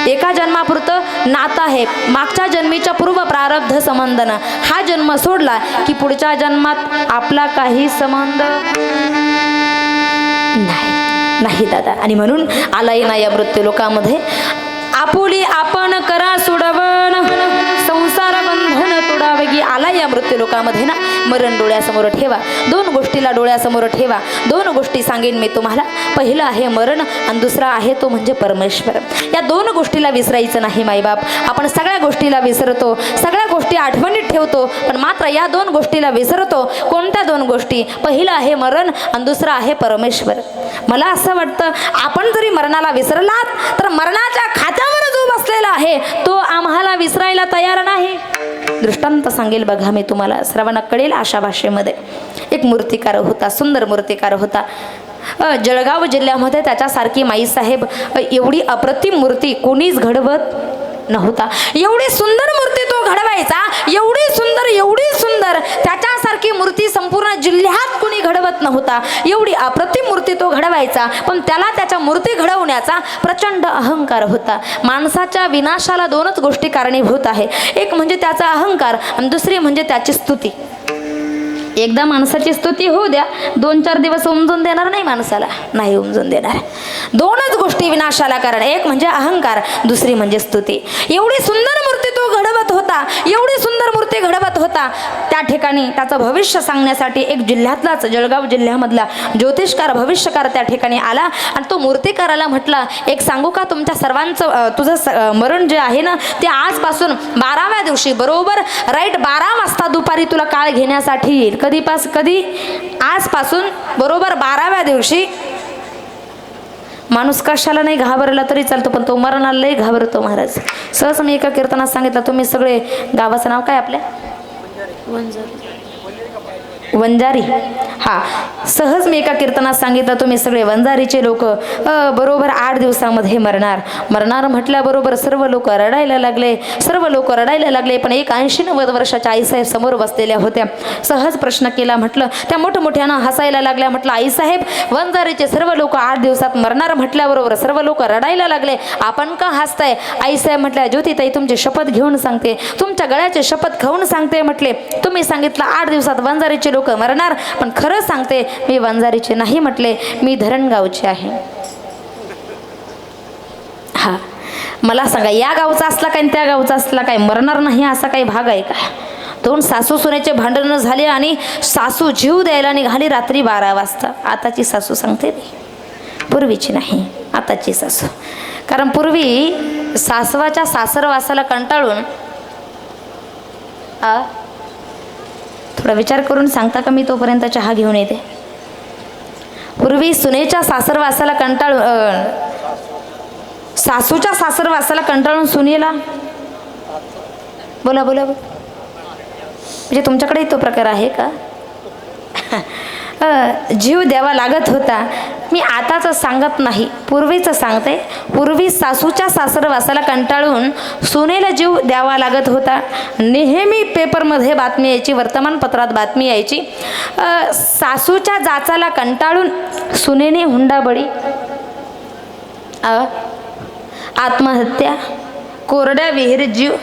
एका जन्मापुरतं नातं आहे. मागच्या जन्मीच्या पूर्व प्रारब्ध संबंधानं हा जन्म सोडला की पुढच्या जन्मात आपला काही संबंध नाही दादा. आणि म्हणून आलाय ना या मृत्यू लोकामध्ये. आपुली आपण करा सोडवण, संसार बंधन तोडावगी. आला या मृत्यू लोकामध्ये ना मरण डोळ्यासमोर ठेवा. दोन गोष्टीला डोळ्यासमोर ठेवा. दोन गोष्टी सांगेन मी तुम्हाला. पहिलं आहे मरण आणि दुसरा आहे तो म्हणजे परमेश्वर. या दोन गोष्टीला विसरायचं नाही माईबाप. आपण सगळ्या गोष्टीला विसरतो, सगळ्या गोष्टी आठवणीत ठेवतो, पण मात्र या दोन गोष्टीला विसरतो. कोणत्या दोन गोष्टी? पहिलं आहे मरण आणि दुसरं आहे परमेश्वर. मला असं वाटतं आपण जरी मरणाला विसरलात तर मरणाच्या खात्यावर जो बसलेला आहे तो आम्हाला विसरायला तयार नाही. दृष्टांत सांगेल बघा मी तुम्हाला, सर्वांना कळेल अशा भाषेमध्ये. एक मूर्तिकार होता, सुंदर मूर्तिकार होता. जळगाव जिल्ह्यामध्ये त्याच्यासारखी माईसाहेब एवढी अप्रतिम मूर्ती कोणीच घडवत नव्हता. एवढी सुंदर मूर्ती तो घडवायचा, एवढी सुंदर त्याच्यासारखी मूर्ती संपूर्ण जिल्ह्यात कुणी घडवत नव्हता. एवढी अप्रतिम मूर्ती तो घडवायचा, पण त्याला त्याच्या मूर्ती घडवण्याचा प्रचंड अहंकार होता. माणसाच्या विनाशाला दोनच गोष्टी कारणीभूत आहे, एक म्हणजे त्याचा अहंकार आणि दुसरी म्हणजे त्याची स्तुती. एकदा माणसाची स्तुती होऊ द्या, 2-4 दिवस उमजून देणार नाही माणसाला, नाही उमजून देणार. दोनच गोष्टी विनाशाला कारण, एक म्हणजे अहंकार, दुसरी म्हणजे स्तुती. एवढी सुंदर मूर्ती तो घडवत होता, एवढी सुंदर मूर्ती घडवत होता. त्या ठिकाणी त्याचं भविष्य सांगण्यासाठी एक जिल्ह्यातलाच, जळगाव जिल्ह्यामधला ज्योतिषकार, भविष्यकार त्या ठिकाणी आला आणि तो मूर्तिकाराला म्हटला, एक सांगू का, तुमच्या सर्वांचं तुझं मरण जे आहे ना, ते आजपासून 12व्या दिवशी बरोबर राईट 12 वाजता दुपारी तुला काळ घेण्यासाठी येईल. कधी आजपासून बरोबर 12व्या दिवशी. माणूस कशाला नाही घाबरला तरी चालतो, पण तो मरणाला लई घाबरतो महाराज. सहज मी एका कीर्तनात सांगितलं, तुम्ही सगळे, गावाचं नाव काय आपल्या, वंजारी. हा, सहज मी एका कीर्तनात सांगितलं, तुम्ही सगळे वंजारीचे लोक बरोबर 8 दिवसामध्ये मरणार म्हटल्याबरोबर सर्व लोक रडायला लागले. पण एक 80-90 वर्षाच्या आईसाहेब समोर बसलेल्या होत्या. सहज प्रश्न केला, म्हटलं, त्या मोठमोठ्यानं हसायला लागल्या. म्हटलं, आईसाहेब, वंजारीचे सर्व लोक 8 दिवसात मरणार म्हटल्याबरोबर सर्व लोक रडायला लागले, आपण का हसताय? आईसाहेब म्हटल्या, ज्योतिताई, तुमची शपथ घेऊन सांगते, तुमच्या गळ्याची शपथ खाऊन सांगते. म्हटले, तुम्ही सांगितलं 8 दिवसात वंजारीचे लोक मरणार, पण खरं सांगते, मी वंजारीचे नाही म्हटले, मी धरणगावचे आहे. हा, मला सांगा, या गावचा असला काय त्या गावचा असला काय, मरणार नाही असा काही भाग आहे का? 2 सासू सुनेचे भांडण झाले आणि सासू जीव द्यायला निघाली रात्री 12 वाजता. आताची सासू सांगते, पूर्वीची नाही, आताची सासू. कारण पूर्वी सासवाच्या सासरवासाला कंटाळून, थोडा विचार करून सांगता का, मी तोपर्यंत चहा घेऊन येते. पूर्वी सुनेच्या सासरवासाला कंटाळून, सासूच्या सासरवासाला कंटाळून सुनेला, बोला, म्हणजे तुमच्याकडे तो प्रकार आहे का? जीव द्यावा लागत होता. मी आताच सांगत नाही, पूर्वीचं सांगते. पूर्वी सासूच्या सासरवासाला कंटाळून सुनेला जीव द्यावा लागत होता. नेहमी पेपरमध्ये बातमी यायची, वर्तमानपत्रात बातमी यायची, सासूच्या जाचाला कंटाळून सुनेने हुंडाबळी, आत्महत्या, कोरड्या विहिरीत जीव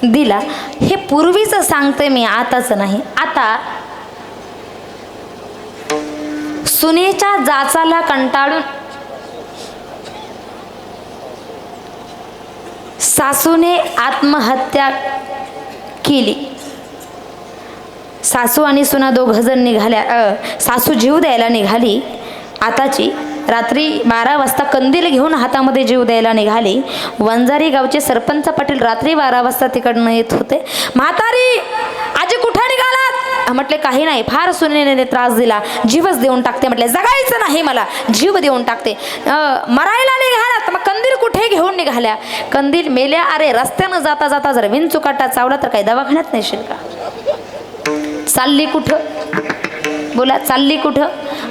दिला. हे पूर्वीचं सांगते मी, आताच नाही. आता सुनेच्या जाचाला कंटाळून सासूने आत्महत्या केली. सासू आणि सुना दोघं जण निघाल्या. सासू जीव द्यायला निघाली आताची, रात्री 12 वाजता कंदील घेऊन हातामध्ये जीव द्यायला निघाली. वंजारी गावचे सरपंच पाटील रात्री 12 वाजता तिकडनं येत होते. म्हातारी, आजी कुठे निघालात? म्हटले, काही नाही, फार सुनेने त्रास दिला, जीवच देऊन टाकते. म्हटले, जगायचं नाही मला, जीव देऊन टाकते. मरायला निघालात? मग कंदील कुठे घेऊन निघाल्या? कंदील मेल्या. अरे, रस्त्यानं जाता जाता जर विंचुकाटा चावला तर काही दवाखान्यात नेशील का? चालली कुठं? बोला, चालली कुठं?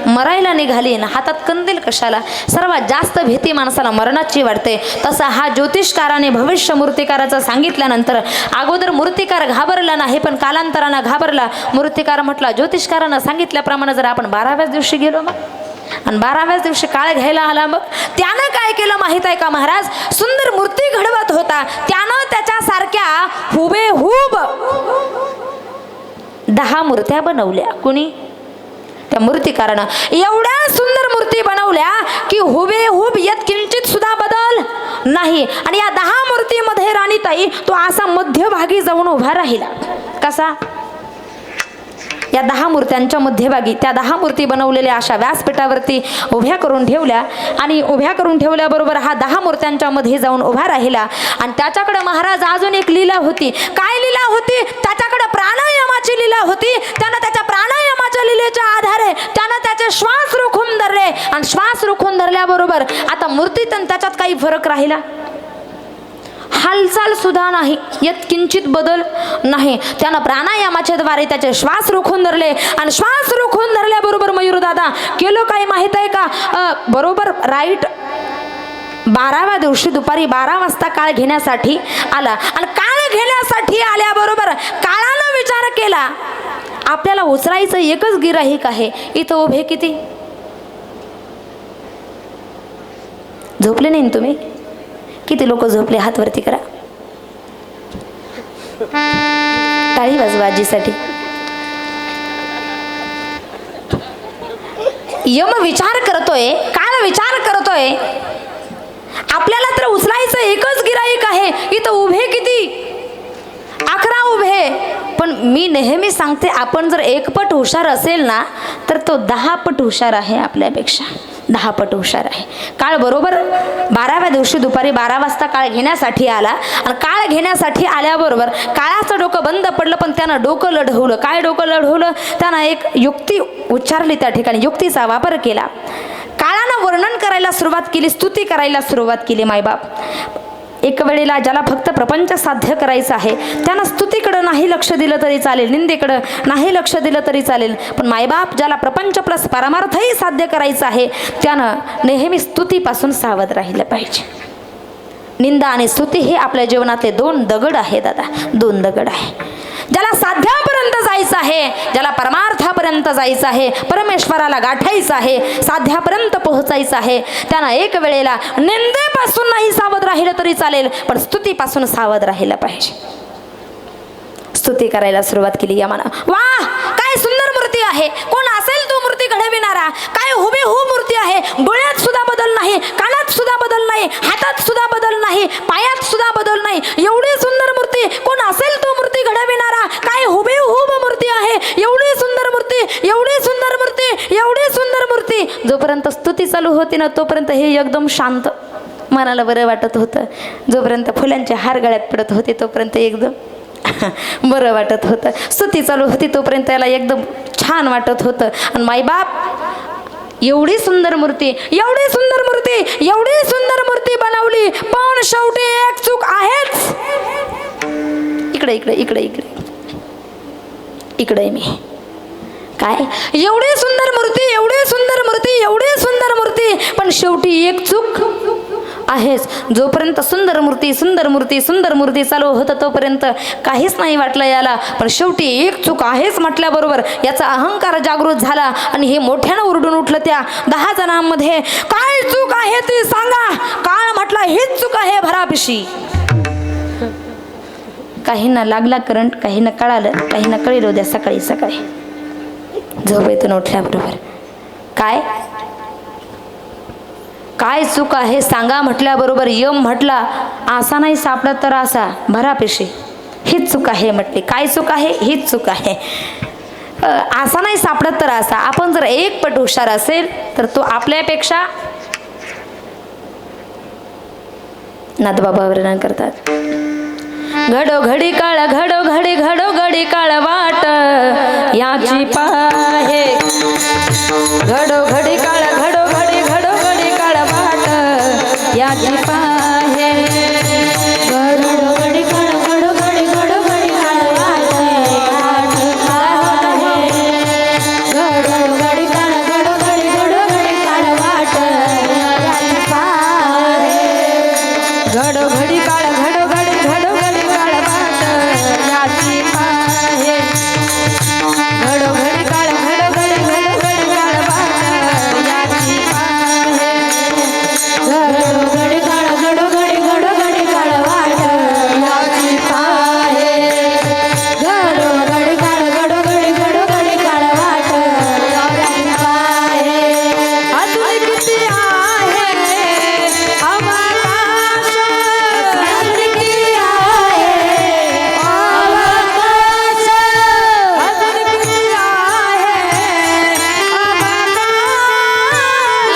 मरायला निघाली ना, हातात कंदील कशाला? सर्वात जास्त भीती माणसाला मरणाची वाटते. तसा हा ज्योतिषकाराने भविष्य मूर्तिकाराचं सांगितल्यानंतर अगोदर मूर्तिकार घाबरला नाही, पण कालांतरानं घाबरला. मूर्तिकार म्हटला, ज्योतिषकारानं सांगितल्याप्रमाणे जर आपण 12व्याच दिवशी गेलो मग, आणि 12व्याच दिवशी काळ घ्यायला आला, मग त्यानं काय केलं माहीत आहे का महाराज? सुंदर मूर्ती घडवत होता, त्यानं त्याच्यासारख्या हुबेहूब 10 मूर्त्या बनवल्या. कुणी? त्या मूर्तिकारानं एवढ्या सुंदर मूर्ती बनवल्या की हुबेहूब येत किंचित सुद्धा बदल नाही. आणि या 10 मूर्तीमध्ये राणीताई तो असा मध्यभागी जाऊन उभा राहिला. कसा? या 10 मूर्त्यांच्या मध्यभागी त्या 10 मूर्ती बनवलेल्या अशा व्यासपीठावरती उभ्या करून ठेवल्या. आणि उभ्या करून ठेवल्याबरोबर हा 10 मूर्त्यांच्या मध्ये जाऊन उभा राहिला. आणि त्याच्याकडे महाराज अजून एक लीला होती. काय लीला होती? त्याच्याकडे प्राणायामाची लीला होती. त्यानं त्याच्या प्राणायामाच्या लीलेच्या आधारे त्यानं त्याचे श्वास रोखून धरले. आणि श्वास रोखून धरल्याबरोबर आता मूर्तीत त्याच्यात काही फरक राहिला? हालचाल सुद्धा नाही, यात किंचित बदल नाही. त्यानं प्राणायामाच्या द्वारे त्याचे श्वास रोखून धरले. आणि श्वास रोखून धरल्याबरोबर मयूर दादा केलं काय माहित आहे का? बरोबर राईट 12व्या दिवशी दुपारी 12 वाजता काळ घेण्यासाठी आला आणि काळ घेण्यासाठी आल्याबरोबर काळानं विचार केला आपल्याला उचलायचं एकच गिराहिक आहे, इथं उभे किती? झोपले नाही तुम्ही? किती लोक झोपले? हात वरती करा. टाळी वाजवा आजीसाठी. यम विचार करतोय, काळ विचार करतोय आपल्याला तर उचलायचं एकच गिराईक आहे, इथं उभे किती? 11 उभे. पण मी नेहमी सांगते आपण जर 1 पट हुशार असेल ना तर तो 10 पट हुशार आहे आपल्यापेक्षा, 10 पट हुशार आहे. काळ बरोबर 12व्या दिवशी दुपारी 12 वाजता काळ घेण्यासाठी आला आणि काळ घेण्यासाठी आल्याबरोबर काळाचं डोकं बंद पडलं पण त्यानं डोकं लढवलं. काय डोकं लढवलं? त्यानं एक युक्ती उच्चारली, त्या ठिकाणी युक्तीचा वापर केला. काळानं वर्णन करायला सुरुवात केली, स्तुती करायला सुरुवात केली. मायबाप एक वेळेला ज्याला फक्त प्रपंच साध्य करायचं आहे त्यानं स्तुतीकडं नाही लक्ष दिलं तरी चालेल, निंदेकडं नाही लक्ष दिलं तरी चालेल, पण मायबाप ज्याला प्रपंच प्लस परमार्थही साध्य करायचं आहे त्यानं नेहमी स्तुतीपासून सावध राहिलं पाहिजे. निंदा आणि स्तुती हे आपल्या जीवनातले 2 दगड आहे दादा, 2 दगड आहे. ज्याला साध्यापर्यंत जायचं आहे, ज्याला परमार्थापर्यंत जायचं आहे, परमेश्वराला गाठायचं आहे, साध्यापर्यंत पोहोचायचं आहे, त्यानं एक वेळेला निंदेपासून नाही सावध राहिलं तरी चालेल पण स्तुतीपासून सावध राहिलं पाहिजे. स्तुती करायला सुरुवात केली. या म्हणा वाह काय सुंदर मूर्ती आहे, कोण असेल तो मूर्ती घडविणारा, काय हुबेहूब मूर्ती आहे, डोळ्यात सुद्धा बदल नाही, कानात सुद्धा बदल नाही, हातात सुद्धा बदल नाही, पायात सुद्धा बदल नाही, एवढी सुंदर मूर्ती, कोण असेल तो मूर्ती घडविणारा, काय हुबेहूब मूर्ती आहे, एवढी सुंदर मूर्ती, एवढी सुंदर मूर्ती, एवढी सुंदर मूर्ती. जोपर्यंत स्तुती चालू होती ना तोपर्यंत हे एकदम शांत, मनाला बरं वाटत होतं. जोपर्यंत फुलांचे हार गळ्यात पडत होते तोपर्यंत एकदम बरं वाटत होतं. स्तुती चालू होती तोपर्यंत त्याला एकदम छान वाटत होतं. आणि मायबाप एवढी सुंदर मूर्ती, एवढी सुंदर मूर्ती, एवढी सुंदर मूर्ती बनवली पण शेवटी एक चूक आहेच. इकडे इकडे इकडे इकडे इकडे मी काय, एवढी सुंदर मूर्ती, एवढी सुंदर मूर्ती, एवढी सुंदर मूर्ती पण शेवटी एक चूक आहेच. जोपर्यंत सुंदर मूर्ती सुंदर मूर्ती सुंदर मूर्ती चालू होतं तोपर्यंत काहीच नाही वाटलं याला, पण शेवटी एक चूक आहेच म्हटल्याबरोबर याचा अहंकार जागृत झाला आणि हे मोठ्यानं उरडून उठलं त्या 10 जणांमध्ये. काय चूक आहे ती सांगा. काळ म्हटला हीच चूक आहे भरापिशी. काहींना लागला करंट, काहींना कळालं, काहींना कळेल उद्या सकाळी सकाळी झोपेतून उठल्याबरोबर. काय काय चूक आहे सांगा म्हटल्याबरोबर यम म्हटला असा नाही सापडत तर असा भरापेशी, हीच चूक आहे म्हटली. काय चूक आहे? हीच चूक आहे. असा नाही सापडत तर असा. आपण जर 1 पट हुशार असेल तर तो आपल्यापेक्षा नाथबाबा वर्णन करतात. घडोघडी काळ घडोघडी घडोघडी काळ वाट याची पाहे, घडोघडी काळ घडोघडी घडोघडी काळ वाट याची पाहे, घडोघडी काळ घडोघडी घडोघडी काळ वाट याची पाहे, घडोघडी काळ घडोघडी घडोघडी काळ वाट याची पाहे, घडोघडी काळ घडोघडी घडोघडी काळ वाट याची पाहे, घडोघडी काळ घडोघडी घडोघडी काळ वाट याची पाहे, घडोघडी काळ घडोघडी घडोघडी काळ वाट याची पाहे, घडोघडी काळ घडोघडी घडोघडी काळ वाट याची पाहे. अजून किती आहे अवकाश, अजून किती आहे अवकाश, अजून किती आहे अवकाश,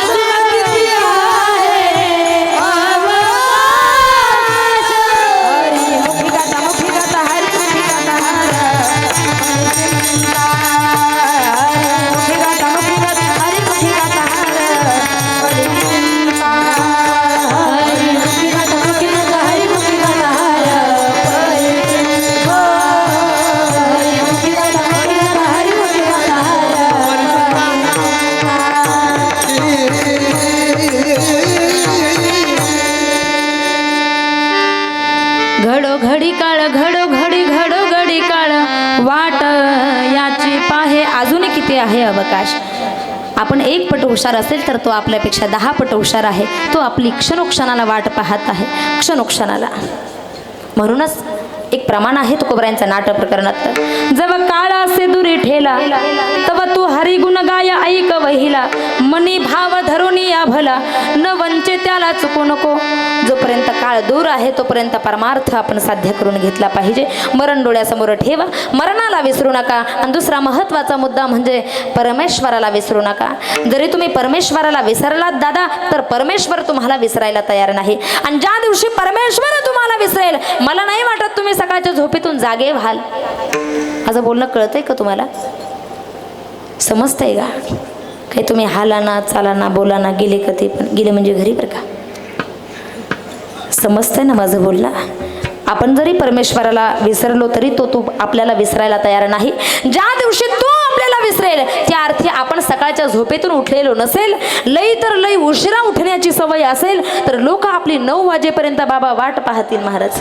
अजून किती आहे अवकाश. हरी मुखी गाता हरी मुखी गाता हरी चिंता, हरी मुखी गाता हरी मुखी गाता हरी चिंता, हरी मुखी गाता हरी मुखी गाता हरी चिंता, हरी मुखी गाता हरी मुखी गाता हरी चिंता. आहे अवकाश. आपण 1 पट हुशार असेल तर तो आपल्यापेक्षा 10 पट हुशार आहे. तो आपली क्षणोक्षणाला वाट पाहत आहे, क्षणोक्षणाला. म्हणूनच एक प्रमाण आहे तुकोबरायांचं नाट्य प्रकरणात. जव काळ असे दुरी ठेला तव तू हरी गुण गाय ऐक वहिला. मनी भाव धरुनी या भला न वंचे त्याला चुकू नको. जोपर्यंत काळ दूर आहे तोपर्यंत परमार्थ आपण साध्य करून घेतला पाहिजे. मरण डोळ्यासमोर ठेवा, मरणाला विसरू नका. आणि दुसरा महत्त्वाचा मुद्दा म्हणजे परमेश्वराला विसरू नका. जरी तुम्ही परमेश्वराला विसरलात दादा तर परमेश्वर तुम्हाला विसरायला तयार नाही. आणि ज्या दिवशी परमेश्वर तुम्हाला विसरेल मला नाही वाटत तुम्ही सकाळच्या झोपेतून जागे व्हाल. माझं बोलणं कळतंय का तुम्हाला? समजतंय का? काही तुम्ही हालाना चालाना बोलाना गेले का ते पण गेले म्हणजे घरी बरं का. समजतंय ना माझं बोलणं? आपण जरी परमेश्वराला विसरलो तरी तो आपल्याला विसरायला तयार नाही. ज्या दिवशी तो आपल्याला विसरेल त्या अर्थी आपण सकाळच्या झोपेतून उठलेलो नसेल, लई तर लई उशिरा उठण्याची सवय असेल तर लोक आपली 9 वाजेपर्यंत बाबा वाट पाहतील महाराज.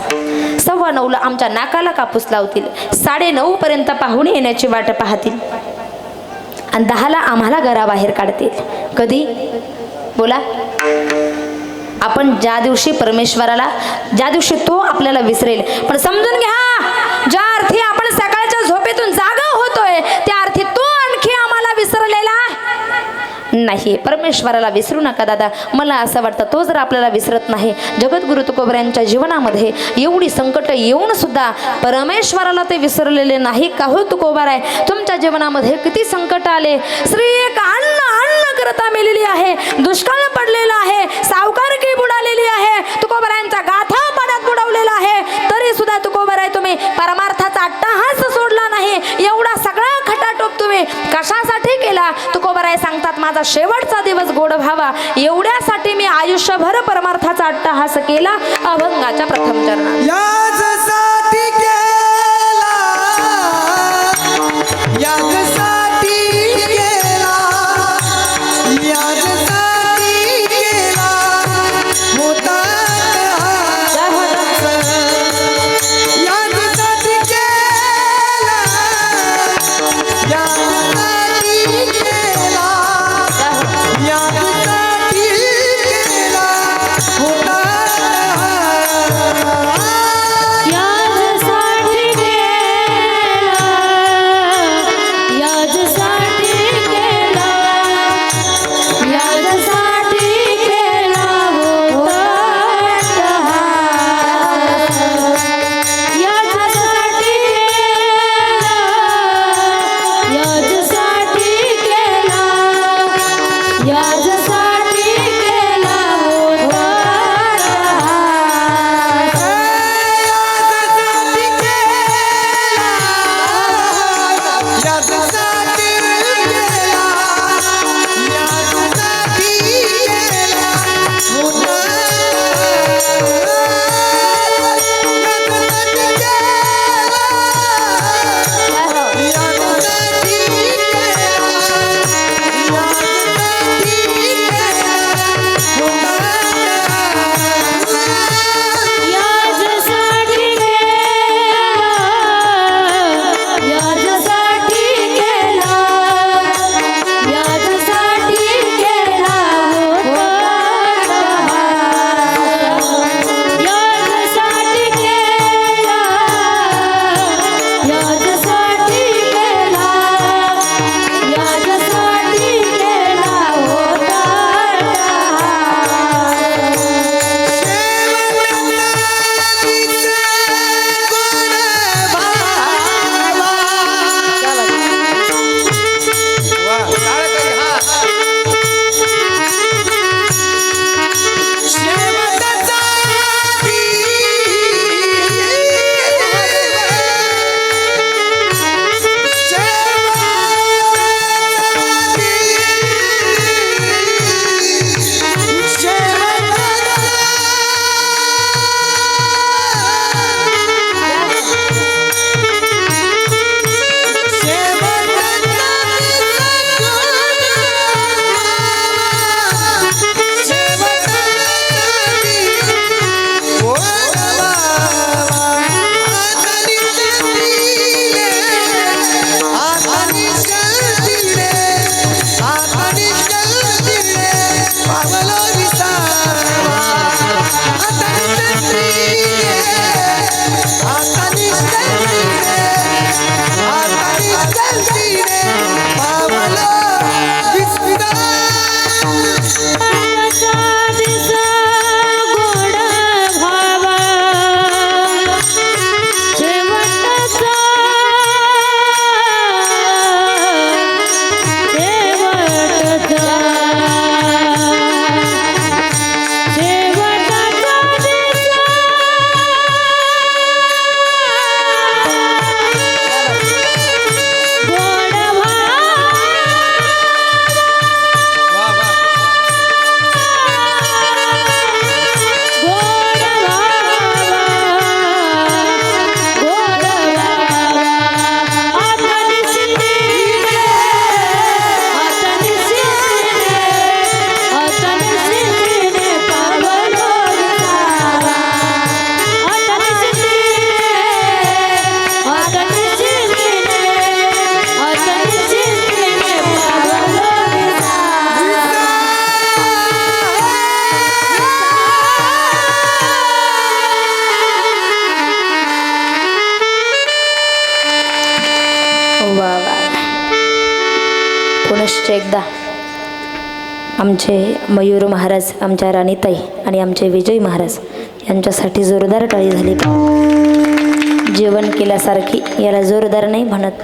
9:15ला आमच्या नाकाला कापूस लावतील, 9:30 पर्यंत पाहुणे येण्याची वाट पाहतील आणि 10ला आम्हाला घराबाहेर काढतील. कधी बोला? आपण ज्या दिवशी परमेश्वराला, ज्या दिवशी तो आपल्याला विसरेल. पण समजून घ्या, ज्या अर्थी आपण सकाळच्या झोपेतून जागा होतोय त्या अर्थी तो आणखी आम्हाला विसरलेला नाही. परमेश्वराला विसरू नका दादा. मला असं वाटतं तो जर आपल्याला विसरत नाही, जगद्गुरु तुकोबरायांच्या जीवनामध्ये एवढी संकट येऊन सुद्धा परमेश्वराला ते विसरलेले नाही का हो तुकोबराय? तुमच्या जीवनामध्ये किती संकट आले. स्त्री एक अन्न करता मेलेली आहे, दुष्काळ पडलेला आहे, सावकारकी बुडालेली आहे, तुकोबरायांचा गाथा पाण्यात बुडवलेला आहे, तरी सुद्धा तुकोबराय तुम्ही परमार्थाचा अट्टहास सोडला नाही. एवढा सगळा खटाटोप तुम्ही कशासाठी केला? तुकोबराय सांगतात माझा शेवटचा दिवस गोड व्हावा एवढ्यासाठी मी आयुष्यभर परमार्थाचा अट्टहास केला. अभंगाच्या प्रथम चरणात याचसाठी केला, याचसाठी केला, याचसाठी केला होता याचसाठी केला, याचसाठी केला, याचसाठी केला होता आमचे मयूर महाराज, आमच्या राणीताई आणि आमचे विजय महाराज यांच्यासाठी जोरदार टाळी झाली. जेवण केल्यासारखी, याला जोरदार नाही म्हणत,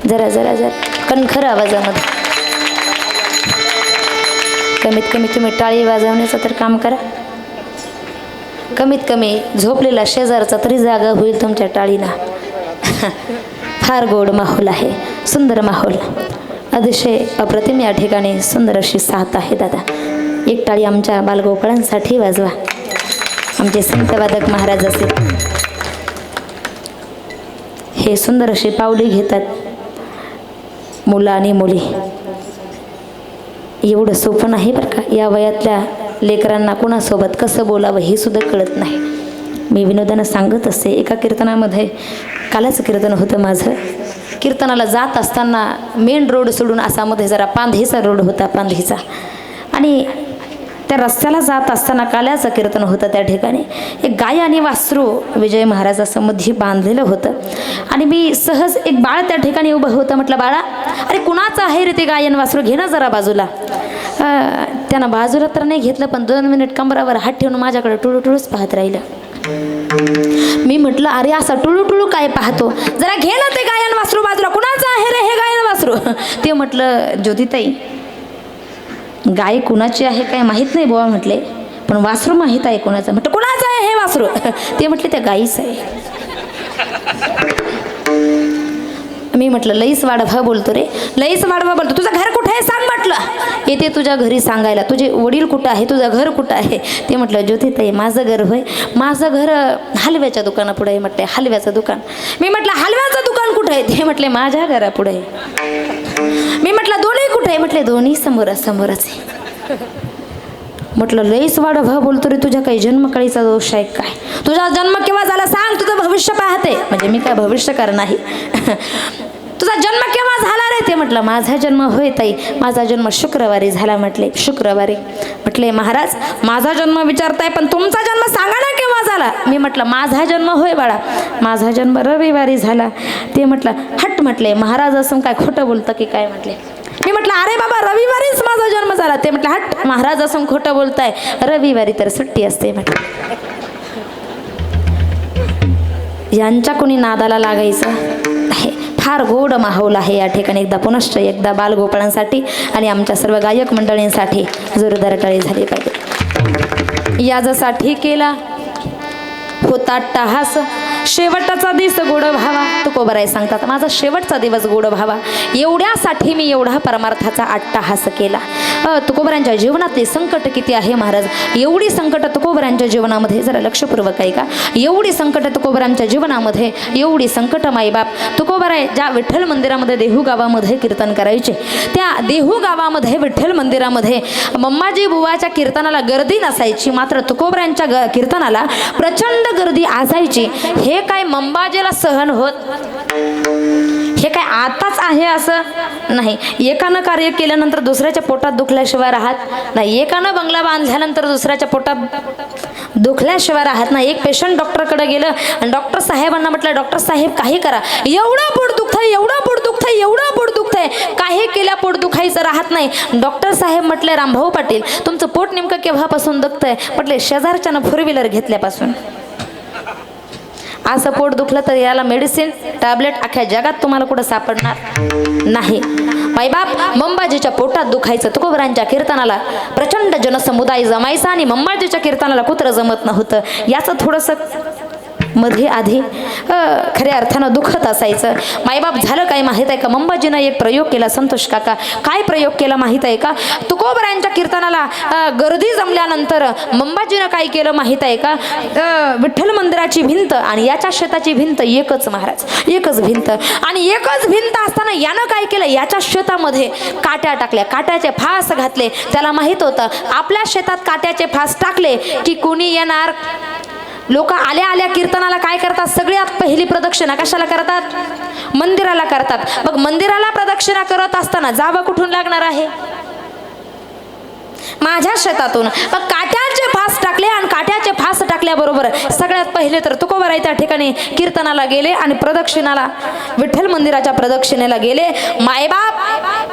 जरा जरा जरा कणखर आवाजामध्ये. कमीत कमी तुम्ही टाळी वाजवण्याचं तर काम करा. कमीत कमी झोपलेला शेजारचा तरी जागा होईल तुमच्या टाळीना. फार गोड माहोल आहे, सुंदर माहोल, अतिशय अप्रतिम या ठिकाणी सुंदर अशी साथ आहे. दादा एक टाळी आमच्या बालगोपाळांसाठी वाजवा. आमचे संतवादक महाराज असेल, हे सुंदर अशी पावली घेतात. मुलं आणि मुली, एवढं सोपं नाही बरं का. या वयातल्या लेकरांना कोणासोबत कसं बोलावं हे सुद्धा कळत नाही. मी विनोदानं सांगत असते, एका कीर्तनामध्ये, कालच कीर्तन होतं माझं, कीर्तनाला जात असताना मेन रोड सोडून असा मध्ये जरा पांधीचा रोड होता, पांधीचा, आणि त्या रस्त्याला जात असताना काल्याचं कीर्तन होतं. त्या ठिकाणी एक गाय आणि वासरू विजय महाराज असं मध्ये बांधलेलं होतं, आणि मी सहज, एक बाळ त्या ठिकाणी उभं होतं. म्हटलं, बाळा, अरे कुणाचं आहे रे ते गाय आणि वासरू, घे ना जरा बाजूला. त्यानं बाजूला तर नाही घेतलं, पण 2 मिनिट कमरावर हात ठेवून माझ्याकडे टुळूटुळूच पाहत राहिलं. मी म्हटलं, अरे असा टुळूटुळू काय पाहतो, जरा घे ना ते गाय आणि वासरू बाजूला, कुणाचं आहे रे हे गाय आणि वासरू. ते म्हटलं, ज्योतिताई, गाय कुणाची आहे काय माहीत नाही बुवा म्हटले, पण वासरू माहीत आहे कोणाचं. म्हटलं, कुणाचं आहे हे वासरू. ते म्हटले, त्या गाईच आहे. मी म्हटलं, लईच वाढवा बोलतो रे, लईच वाढवा बोलतो. तुझं घर कुठं आहे सांग म्हटलं. येते तुझ्या घरी सांगायला. तुझे वडील कुठं आहे, तुझं घर कुठं आहे. ते म्हटलं, ज्योतिताई, माझं घर होय, माझं घर हलव्याच्या दुकानापुढे आहे. म्हटले, हलव्याचं दुकान. मी म्हटलं, हलव्याचं दुकान कुठं आहे. ते म्हटले, माझ्या घरापुढे आहे. मी म्हटलं, दोन्ही कुठे आहे. म्हटले, दोन्ही समोरच आहे. म्हटलं, लईच वाढवा बोलतो रे, तुझ्या काही जन्मकळीचा दोष आहे काय, तुझा जन्म केव्हा झाला सांग, तुझं भविष्य पाहते. म्हणजे मी काय भविष्यकार नाही. तुझा जन्म केव्हा झाला रे. ते म्हटलं, माझा जन्म होय ताई, माझा जन्म शुक्रवारी झाला. म्हटले, शुक्रवारी. म्हटले, महाराज, माझा जन्म विचारताय, पण तुमचा जन्म सांगा ना केव्हा झाला. मी म्हटलं, माझा जन्म होय बाळा, माझा जन्म रविवारी झाला. ते म्हटलं, हट. म्हटले, महाराज असं काय खोटं बोलतं की काय. म्हटले, मी म्हटलं, अरे बाबा, रविवारीच माझा जन्म झाला. ते म्हटलं, हट, महाराज असं खोटं बोलताय, रविवारी तर सुट्टी असते. म्हटलं, यांच्या कोणी नादाला लागायचं आहे. फार गोड माहोल आहे या ठिकाणी. पुनश्च एकदा बालगोपाळांसाठी आणि आमच्या सर्व गायक मंडळींसाठी जोरदार टाळी झाली पाहिजे. यासाठी केला होता टहास, शेवटचा दिवस गोड व्हावा. तुकोबराय सांगतात, माझा शेवटचा दिवस गोड व्हावा, एवढ्यासाठी मी एवढा परमार्थाचा अट्टाहास केला. तुकोबरांच्या जीवनातले संकट किती आहे महाराज. एवढी संकट तुकोबरांच्या जीवनामध्ये, जरा लक्षपूर्वक आहे का, एवढी संकट तुकोबरांच्या जीवनामध्ये, एवढी संकट माईबाप. तुकोबराय ज्या विठ्ठल मंदिरामध्ये, देहू गावामध्ये कीर्तन करायचे, त्या देहू गावामध्ये विठ्ठल मंदिरामध्ये मम्माजी बुवाच्या कीर्तनाला गर्दी नसायची, मात्र तुकोबरांच्या कीर्तनाला प्रचंड गर्दी असायची. हे काय मंबाजीला सहन होत, हे काय आताच आहे असं नाही. एकानं कार्य केल्यानंतर दुसऱ्याच्या पोटात दुखल्याशिवाय राहत नाही. एकानं बंगला बांधल्यानंतर दुसऱ्याच्या पोटात दुखल्याशिवाय राहत नाही. एक पेशंट डॉक्टरकडे गेलं आणि डॉक्टर साहेबांना म्हटलं, डॉक्टर साहेब काही करा, एवढं पोट दुखतंय, एवढं पोट दुखतंय, एवढं पोट दुखतंय, काही केल्या पोट दुखायचं राहत नाही. डॉक्टर साहेब म्हटले, रामभाऊ पाटील, तुमचं पोट नेमकं केव्हापासून दुखतंय. म्हटले, शेजारच्यानं 4 व्हीलर घेतल्यापासून. असं पोट दुखलं तर याला मेडिसिन, टॅबलेट अख्ख्या जगात तुम्हाला कुठं सापडणार नाही. माईबाप, मंबाजीच्या पोटात दुखायचं. तुकोबरांच्या कीर्तनाला प्रचंड जनसमुदाय जमायचा आणि मंबाजीच्या कीर्तनाला कुत्रं जमत नव्हतं. याचं थोडंसं मध्ये आधी खऱ्या अर्थानं दुखत असायचं. माईबाप, झालं काय माहीत आहे का, मंबाजीनं एक प्रयोग केला. संतोष काका, काय प्रयोग केला माहीत आहे का. तुकोबरांच्या कीर्तनाला गर्दी जमल्यानंतर मंबाजीनं काय केलं माहीत आहे का, विठ्ठल मंदिराची भिंत आणि याच्या शेताची भिंत एकच महाराज, एकच भिंत. आणि एकच भिंत असताना यानं काय केलं, याच्या शेतामध्ये काट्या टाकल्या, काट्याचे फास घातले. त्याला माहीत होतं आपल्या शेतात काट्याचे फास टाकले की कोणी येणार. लोक आल्या आल्या कीर्तनाला काय करतात, सगळ्यात पहिली प्रदक्षिणा कशाला करतात, मंदिराला करतात. मग मंदिराला प्रदक्षिणा करत असताना जावं कुठून लागणार आहे, माझ्या शेतातून. मग काट्याचे फास टाकले आणि काट्याचे फास टाकल्याबरोबर सगळ्यात पहिले तर तुकोबाराय त्या ठिकाणी कीर्तनाला गेले आणि प्रदक्षिणाला विठ्ठल मंदिराच्या प्रदक्षिणेला गेले मायबाप.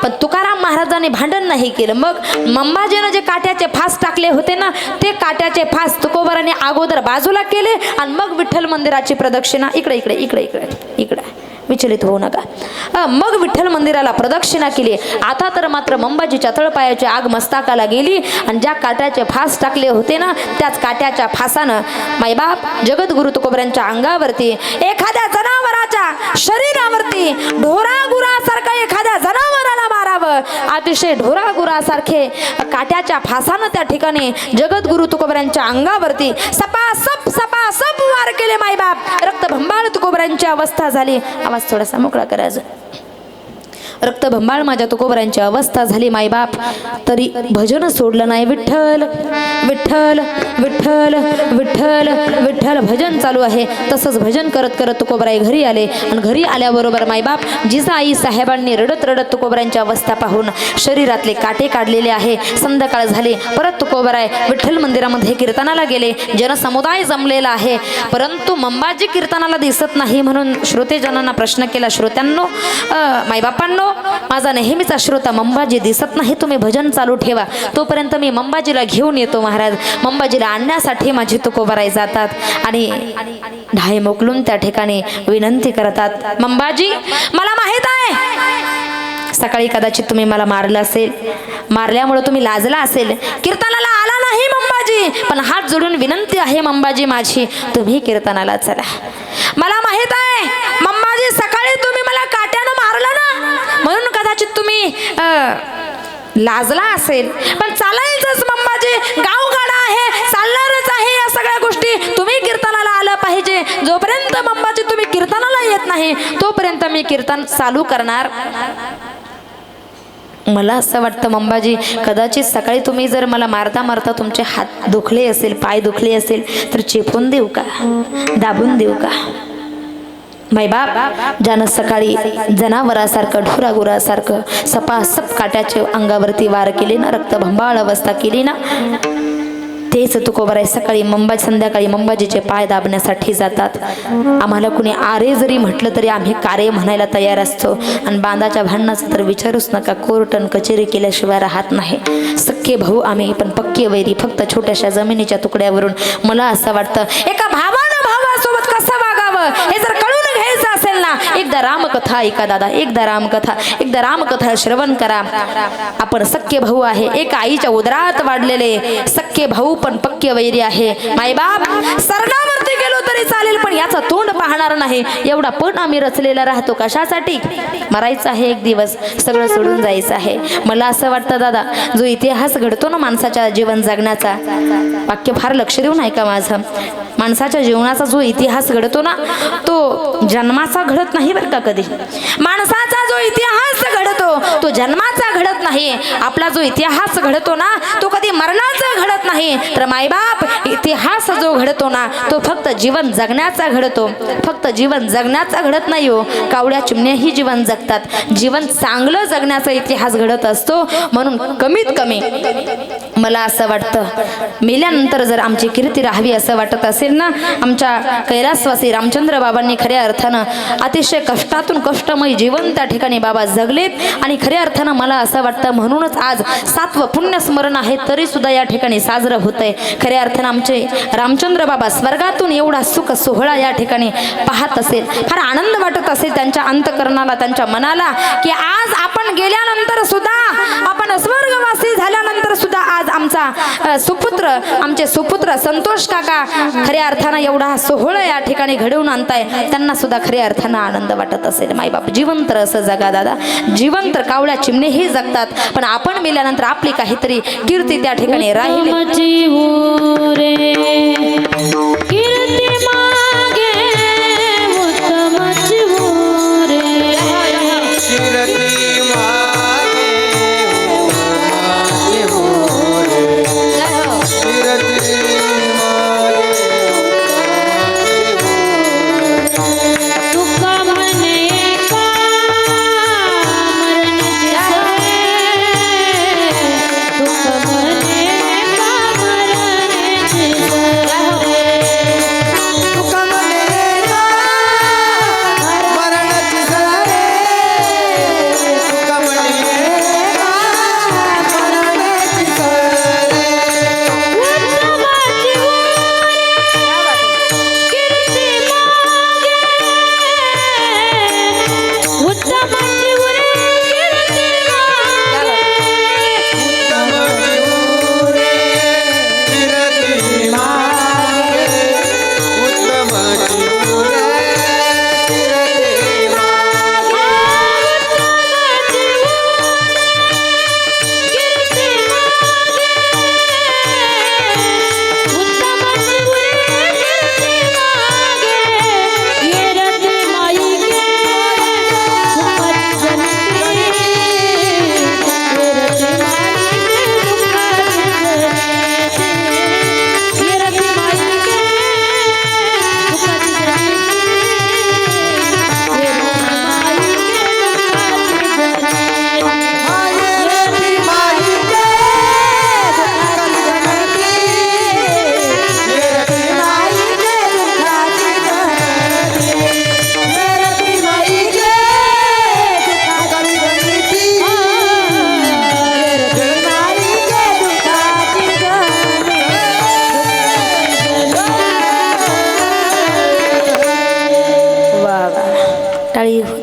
पण तुकाराम महाराजांनी भांडण नाही केलं. मग मंबाजीनं जे काट्याचे फास टाकले होते ना ते काट्याचे फास तुकोबाराने अगोदर बाजूला केले आणि मग विठ्ठल मंदिराची प्रदक्षिणा इकडे इकडे इकडे इकडे इकडे विचलित होऊ नका. मग विठ्ठल मंदिराला प्रदक्षिणा केली. आता तर मात्र मंबाजीच्या तळपायाची आग मस्तकाला गेली आणि ज्या काट्याचे फास टाकले होते ना त्याच काट्याच्या फासानं मायबाप जगद्गुरु तुकोबऱ्यांच्या अंगावरती एखाद्या जनावराच्या शरीरावरती ढोरागुरासारखा एखाद्या जनावराला मारावं अतिशय ढोरागुरासारखे काट्याच्या फासानं त्या ठिकाणी जगद्गुरु तुकोबऱ्यांच्या अंगावरती सपासप सपासप वार केले मायबाप. रक्तभंबाळ तुकोबऱ्यांची अवस्था झाली. आवाज थोडासा मोकळा करायचा. रक्तभंबाळ माझ्या तुकोबऱ्यांची अवस्था झाली मायबाप. तरी भजन सोडलं नाही. विठ्ठल विठ्ठल विठ्ठल विठ्ठल विठ्ठल भजन चालू आहे. तसंच भजन करत करत तुकोबराई घरी आले आणि घरी आल्याबरोबर मायबाप जिजाई साहेबांनी रडत रडत तुकोबऱ्यांची अवस्था पाहून शरीरातले काटे काढलेले आहे. संध्याकाळ झाली. परत तुकोबराय विठ्ठल मंदिरामध्ये कीर्तनाला गेले. जनसमुदाय जमलेला आहे परंतु मंबाजी कीर्तनाला दिसत नाही म्हणून श्रोतेजनांना प्रश्न केला. श्रोत्यांनो मायबापांनो माझा नेहमीचा श्रोता मंबाजी दिसत नाही तुम्ही भजन चालू ठेवा तोपर्यंत मी मंबाजीला घेऊन येतो महाराज. मंबाजीला आणण्यासाठी माझी तुकोबराई जातात आणि ढाई मोकलून त्या ठिकाणी विनंती करतात. मंबाजी मला माहित आहे सकाळी कदाचित तुम्ही मला मारलं असेल. मारल्यामुळे तुम्ही लाजला असेल. कीर्तनाला आला नाही मंबाजी पण हात जोडून विनंती आहे मंबाजी माझी तुम्ही कीर्तनाला चला. मला माहित आहे मंबाजी सकाळी तुम्ही मला काट्यानं मारलं ना म्हणून कदाचित तुम्ही लाजला असेल पण चालायचंच मंबाजी. गावगाडा आहे चालणारच आहे. या सगळ्या गोष्टी तुम्ही कीर्तनाला आलं पाहिजे. जोपर्यंत मंबाजी तुम्ही कीर्तनाला येत नाही तोपर्यंत मी कीर्तन चालू करणार. मला असं वाटतं मंबाजी कदाचित सकाळी तुम्ही जर मला मारता मारता तुमचे हात दुखले असेल पाय दुखले असेल तर चेपून देऊ का दाबून देऊ का. मायबाप ज्यानं सकाळी जनावरासारखं ढोरागुरासारखं सपासप काट्याच्या अंगावरती वार केले ना रक्तभंबाळ अवस्था केली ना तेच तुकोबराय सकाळी संध्याकाळी मंबाजीचे पाय दाबण्यासाठी जातात. आम्हाला कुणी आरे जरी म्हटलं तरी आम्ही कारे म्हणायला तयार असतो आणि बांधाच्या भांडणाचं तर विचारूच नका. कोर्टन कचेरी केल्याशिवाय राहत नाही. सख्खे भाऊ आम्ही पण पक्के वैरी फक्त छोट्याशा जमिनीच्या तुकड्यावरून. मला असं वाटतं एका भावानं भावासोबत कसं वागावं हे जर कळून घ्यायचं असेल ना एकदा रामकथा ऐका दादा. एकदा रामकथा श्रवण करा. आपण सख्खे भाऊ आहे एका आईच्या उदरात वाढलेले सख्खे भाऊ पण पक्के वैरी आहे. मायबाप सरणावरती गेलो तरी चालेल पण याचा तोंड पाहणार नाही एवढा पण आम्ही रचलेला राहतो. कशासाठी मरायचं आहे एक दिवस सगळं सोडून जायचं आहे. मला असं वाटतं दादा जो इतिहास घडतो ना माणसाच्या जीवन जगण्याचा वाक्य फार लक्ष देऊन ऐका माझं. माणसाच्या जीवनाचा जो इतिहास घडतो ना तो जन्माचा घडत नाही बरं का कधी. माणसाचा जो इतिहास घडतो तो जन्माचा घडत नाही. आपला जो इतिहास घडतो ना तो कधी मरणाचा घडत नाही. तर मायबाप इतिहास जो घडतो ना तो फक्त जीवन जगण्याचा घडतो. फक्त जीवन जगण्याचा घडत नाही हो. कावड्या चिमण्याही जीवन जगतात. जीवन चांगलं जगण्याचा इतिहास घडत असतो. म्हणून कमीत कमी मला असं वाटतं मेल्यानंतर जर आमची कीर्ती राहावी असं वाटत असेल ना आमच्या कैलासवासी रामचंद्र बाबांनी खऱ्या अर्थानं अतिशय कष्टातून कष्टमय जीवन त्या ठिकाणी बाबा जगलेत आणि खऱ्या अर्थानं मला असं वाटतं म्हणूनच आज 7वं पुण्यस्मरण आहे तरी सुद्धा या ठिकाणी साजरं होतंय. खऱ्या अर्थानं आमचे रामचंद्र बाबा स्वर्गातून एवढा सुख सोहळा या ठिकाणी पाहत असेल फार आनंद वाटत असेल त्यांच्या अंतकरणाला त्यांच्या मनाला की आज आपण गेल्यानंतर सुद्धा आपण स्वर्गवासी झाल्यानंतर सुद्धा आज आमचा आमचे सुपुत्र संतोष काका खऱ्या अर्थानं एवढा सोहळा या ठिकाणी घडवून आणताय त्यांना सुद्धा खऱ्या अर्थानं आनंद वाटत असेल. मायबाप जिवंत असं जगा दादा. जिवंत कावळ्या चिमणेही जगतात पण आपण मेल्यानंतर आपली काहीतरी कीर्ती त्या ठिकाणी राहिली.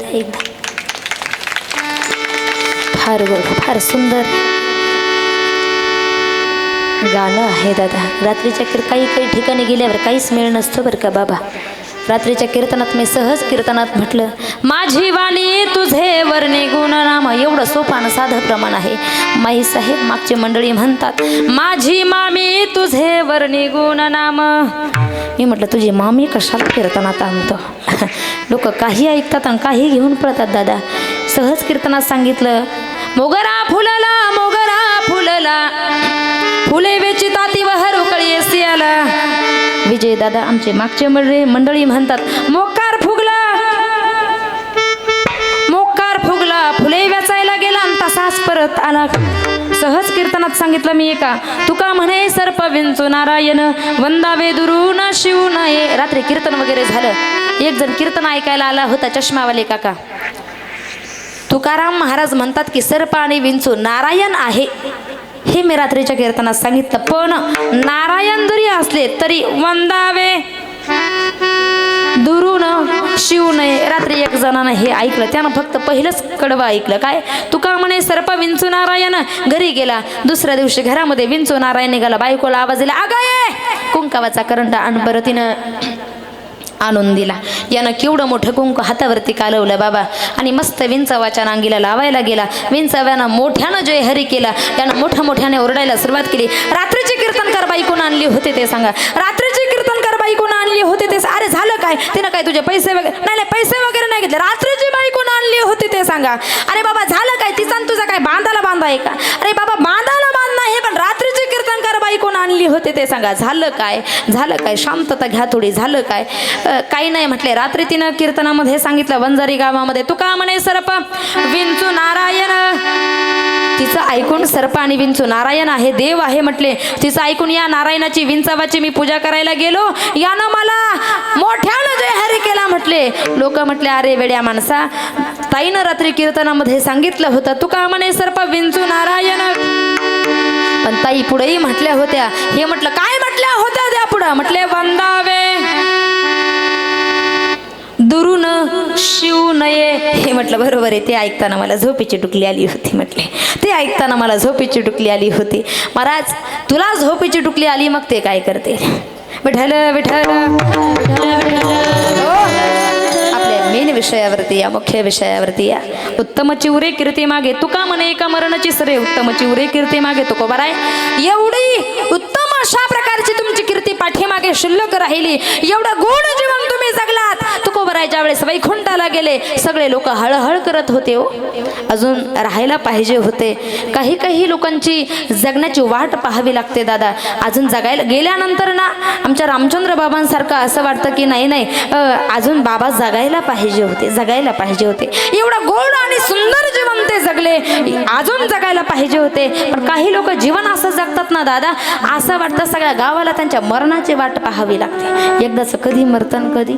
एकदा. फार गोड, फार सुंदर गाणं आहे दादा. रात्रीच्या काही काही ठिकाणी गेल्यावर काहीच मेळ नसतो बरं का बाबा. रात्रीच्या कीर्तनात मी सहज कीर्तनात म्हटलं, माझी वाणी तुझे वर्णी गुणनाम. एवढं सोपं आणि साधं प्रमाण आहे. माई साहेब मागची मंडळी म्हणतात, माझी मामी तुझे वर्णी गुणनाम. मी म्हटलं, तुझी मामी कशाला कीर्तनात आणतो? लोक काही ऐकतात आणि काही घेऊन पळतात दादा. सहज कीर्तनात सांगितलं, मोगरा फुलला, मोगरा फुलला, फुले वेची ताती व कळी सियाला. विजय दादा आमचे मागचे मंडळी म्हणतात, मोकार फुगला, मोकार फुगला, फुले वेचायला गेला आणि तसाच परत आला. सहज कीर्तनात सांगितलं मी एका, तुका म्हणे सर्प विंचू नारायण, वंदावे दुरून शिव नये. रात्री कीर्तन वगैरे झालं. एक जण कीर्तन ऐकायला आला होता, चष्मावाले काका. तुकाराम महाराज म्हणतात की सर्प आणि विंचू नारायण आहे. हे मी रात्रीच्या कीर्तनात सांगितलं. पण नारायण जरी असले तरी वंदावे दुरून शिव नये. रात्री एक जणानं हे ऐकलं, त्यानं फक्त पहिलंच कडवं ऐकलं. काय? तुका म्हणे सर्प विंचू नारायण. घरी गेला. दुसऱ्या दिवशी घरामध्ये विंचू नारायण निघाला. बायकोला आवाज दिला, अगं ये कुंकावाचा करंट आण बरं. तिनं आणून दिला. यानं केवढं मोठं कुंकू हातावरती कालवलं बाबा आणि मस्त विंचवाच्या नांगीला लावायला गेला. विंचव्यानं मोठ्यानं जय हरी केला. त्यानं मोठ्याने ओरडायला सुरुवात केली, रात्रीचे कीर्तनकार बाईकोनं आणली होते ते सांगा, रात्रीचे कीर्तनकार बाईकोनं आणली होते ते. अरे झालं काय? तिनं काय तुझे पैसे वगैरे नाही, पैसे वगैरे नाही घेतले, रात्रीची बाईकोनं आणली होती ते सांगा. अरे बाबा झालं काय? तिचा तुझा काय बांधाला बांधा आहे का? अरे बाबा बांधाला बांध नाही, पण रात्रीचे कीर्तनकार बाईकोनं आणली होते ते सांगा. झालं काय? झालं काय? शांतता घ्या थोडी. झालं काय? काही नाही म्हटले. रात्री तिनं कीर्तनामध्ये सांगितलं, वंजारी गावामध्ये तुका म्हणे सर्प विंचू नारायण. तिचं ऐकून सर्प आणि विंचू नारायण आहे, देव आहे म्हटले. तिचं ऐकून या नारायणाची विंचवाची मी पूजा करायला गेलो, यानं मला मोठ्यानं जय हरी केला म्हटले. लोक म्हटले, अरे वेड्या माणसा, ताईनं रात्री कीर्तनामध्ये सांगितलं होतं तुका म्हणे सर्प विंचू नारायण. पण ताई पुढेही म्हटल्या होत्या. हे म्हटलं, काय म्हटल्या होत्या त्या पुढं? म्हटले वंदावे दुरून शिव नये. हे म्हटलं बरोबर आहे. ते ऐकताना मला झोपेची टुकली आली होती म्हटले. ते ऐकताना मला झोपेची टुकली आली होती. महाराज तुला झोपेची टुकली आली, मग ते काय करते? विठ्ठल विठ्ठल. आपल्या मेन विषयावरती या, मुख्य विषयावरती या. उत्तम चिवरे कीर्ती मागे तुका म्हणे एका मरणाची सरे. उत्तम चिवरे कीर्ती मागे तुकोबा आहे. एवढी उत्तम अशा प्रकारची तुमची कीर्ती पाठीमागे शिल्लक राहिली. एवढं गोड जीवन तुम्ही जगलात. तुकोबरायच्या वेळेस वैकुंठाला गेले. सगळे लोक हळहळ करत होते. हो अजून राहायला पाहिजे होते. काही लोकांची जगण्याची वाट पाहावी लागते दादा. अजून जगायला गेल्यानंतर ना आमच्या रामचंद्र बाबांसारखं असं वाटतं की नाही अजून बाबा जगायला पाहिजे होते, जगायला पाहिजे होते. एवढं गोड आणि सुंदर जीवन ते जगले, अजून जगायला पाहिजे होते. पण काही लोक जीवन असं जगतात ना दादा, असं वाटतं सगळ्या गावाला त्यांच्या मरणाची वाट पाहावी लागते. एकदाच कधी मरतन कधी.